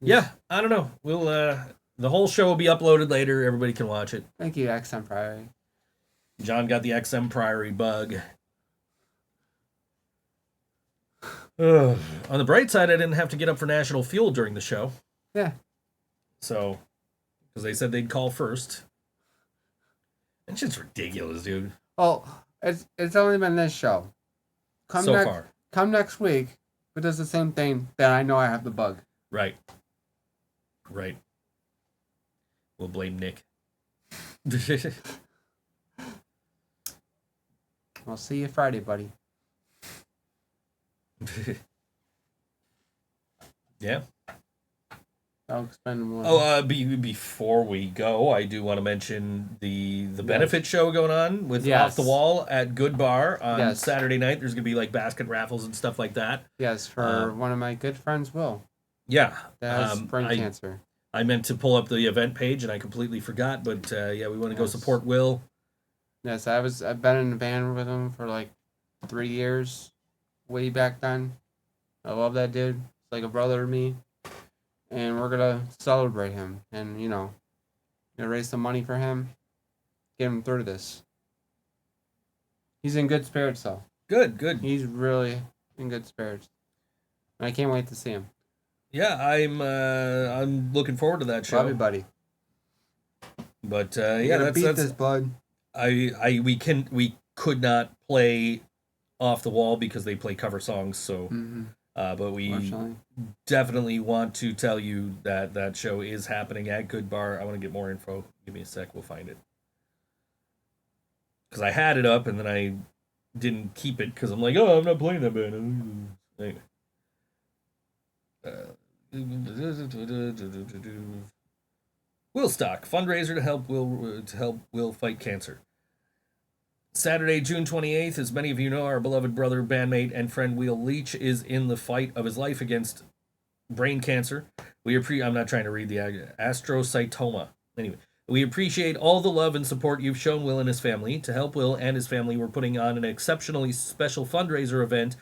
yeah, I don't know. We'll the whole show will be uploaded later. Everybody can watch it. Thank you, XM Priory. John got the XM Priory bug. On the bright side, I didn't have to get up for National Fuel during the show. Yeah. So, because they said they'd call first. That shit's ridiculous, dude. Well, it's only been this show. Come next week, it does the same thing, then I know I have the bug. Right. Right. We'll blame Nick. I'll see you Friday, buddy. Yeah. I'll spend more. Oh, before we go, I do want to mention the benefit show going on with Off the Wall at Good Bar on Saturday night. There's going to be like basket raffles and stuff like that. Yes, for one of my good friends, Will. Yeah. That has brain cancer. I meant to pull up the event page and I completely forgot, but we want to go support Will. Yes, I've been in a band with him for like 3 years, way back then. I love that dude. It's like a brother to me. And we're gonna celebrate him and, gonna raise some money for him, get him through this. He's in good spirits though. Good. He's really in good spirits. I can't wait to see him. Yeah, I'm looking forward to that show. Love you, buddy. But that's this, bud. We could not play Off the Wall because they play cover songs, so but we definitely want to tell you that show is happening at Good Bar. I want to get more info. Give me a sec, we'll find it. Because I had it up and then I didn't keep it because I'm like, I'm not playing that band. Anyway. Willstock fundraiser to help Will fight cancer. Saturday, June 28th, as many of you know, our beloved brother, bandmate, and friend Will Leach is in the fight of his life against brain cancer. I'm not trying to read the astrocytoma. Anyway, we appreciate all the love and support you've shown Will and his family. To help Will and his family, we're putting on an exceptionally special fundraiser event.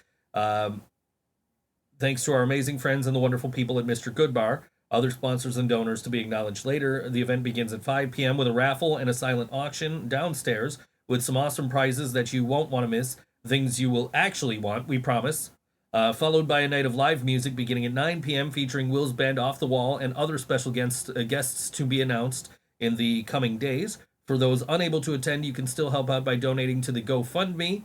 Thanks to our amazing friends and the wonderful people at Mr. Goodbar. Other sponsors and donors to be acknowledged later. The event begins at 5 p.m. with a raffle and a silent auction downstairs with some awesome prizes that you won't want to miss. Things you will actually want, we promise. Followed by a night of live music beginning at 9 p.m. featuring Will's band Off the Wall and other special guests to be announced in the coming days. For those unable to attend, you can still help out by donating to the GoFundMe.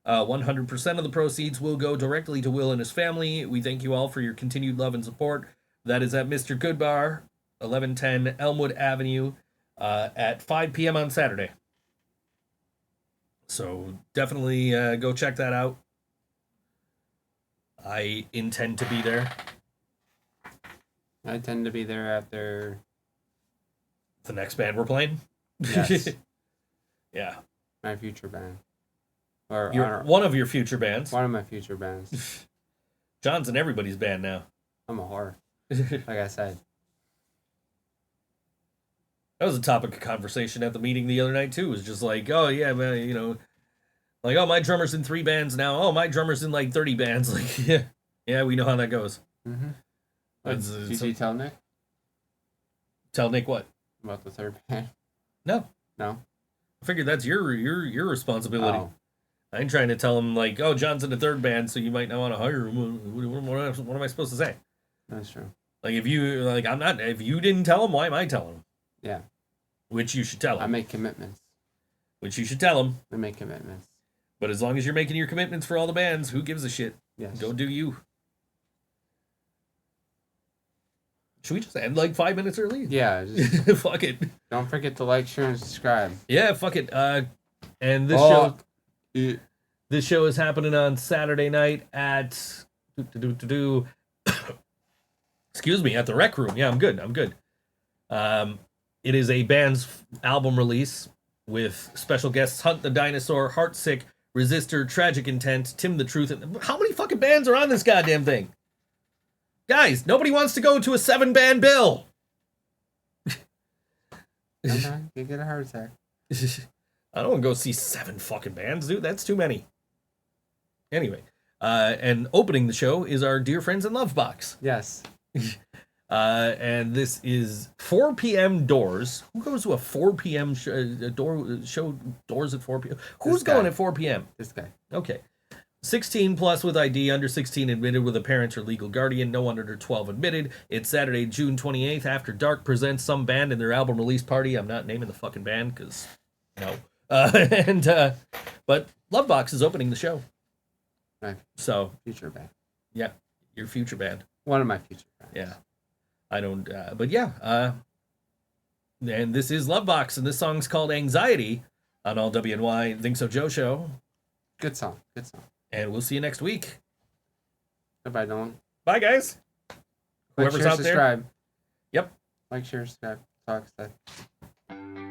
100% of the proceeds will go directly to Will and his family. We thank you all for your continued love and support. That is at Mr. Goodbar, 1110 Elmwood Avenue, at 5 p.m. on Saturday. So definitely go check that out. I intend to be there. I tend to be there after the next band we're playing. Yes. Yeah. My future band. One of your future bands. One of my future bands. John's in everybody's band now. I'm a whore. Like I said. That was a topic of conversation at the meeting the other night, too. It was just like, oh, yeah, man, like, oh, my drummer's in 3 bands now. Oh, my drummer's in, like, 30 bands. Like, yeah, we know how that goes. Mm-hmm. Did you tell Nick? Tell Nick what? About the 3rd band? No. I figured that's your responsibility. Oh. I ain't trying to tell him, like, oh, John's in the 3rd band, so you might not want to hire him. What am I supposed to say? That's true. Like, if you didn't tell him, why am I telling him? Yeah. Which you should tell him. I make commitments. Which you should tell him. I make commitments. But as long as you're making your commitments for all the bands, who gives a shit? Yes. Go do you. Should we just end like 5 minutes early? Yeah. Just fuck it. Don't forget to like, share, and subscribe. Yeah, fuck it. And this show is happening on Saturday night at excuse me, at the Rec Room. Yeah, I'm good. It is a band's album release with special guests Hunt the Dinosaur, Heartsick, Resistor, Tragic Intent, Tim the Truth. How many fucking bands are on this goddamn thing? Guys, nobody wants to go to a 7-band bill. Sometimes you get a heart attack. I don't want to go see 7 fucking bands, dude. That's too many. Anyway, and opening the show is our dear friends in Loveboxx. Yes. And this is 4 p.m. doors. Who goes to a 4 p.m. show doors at 4 p.m.? Who's going at 4 p.m.? This guy. Okay. 16 plus with ID, under 16 admitted with a parent or legal guardian, no one under 12 admitted. It's Saturday, June 28th. After Dark presents some band in their album release party. I'm not naming the fucking band because, no. But Loveboxx is opening the show. Right. So. Future band. Yeah. Your future band. One of my future friends. Yeah. I don't, but yeah. And this is Loveboxx, and this song's called Anxiety on all WNY ThinkSoJoE Show. Good song. Good song. And we'll see you next week. Goodbye, Nolan. Bye, guys. Like, Whoever's share, out there. subscribe. Yep. Like, share, subscribe. That's all I can say.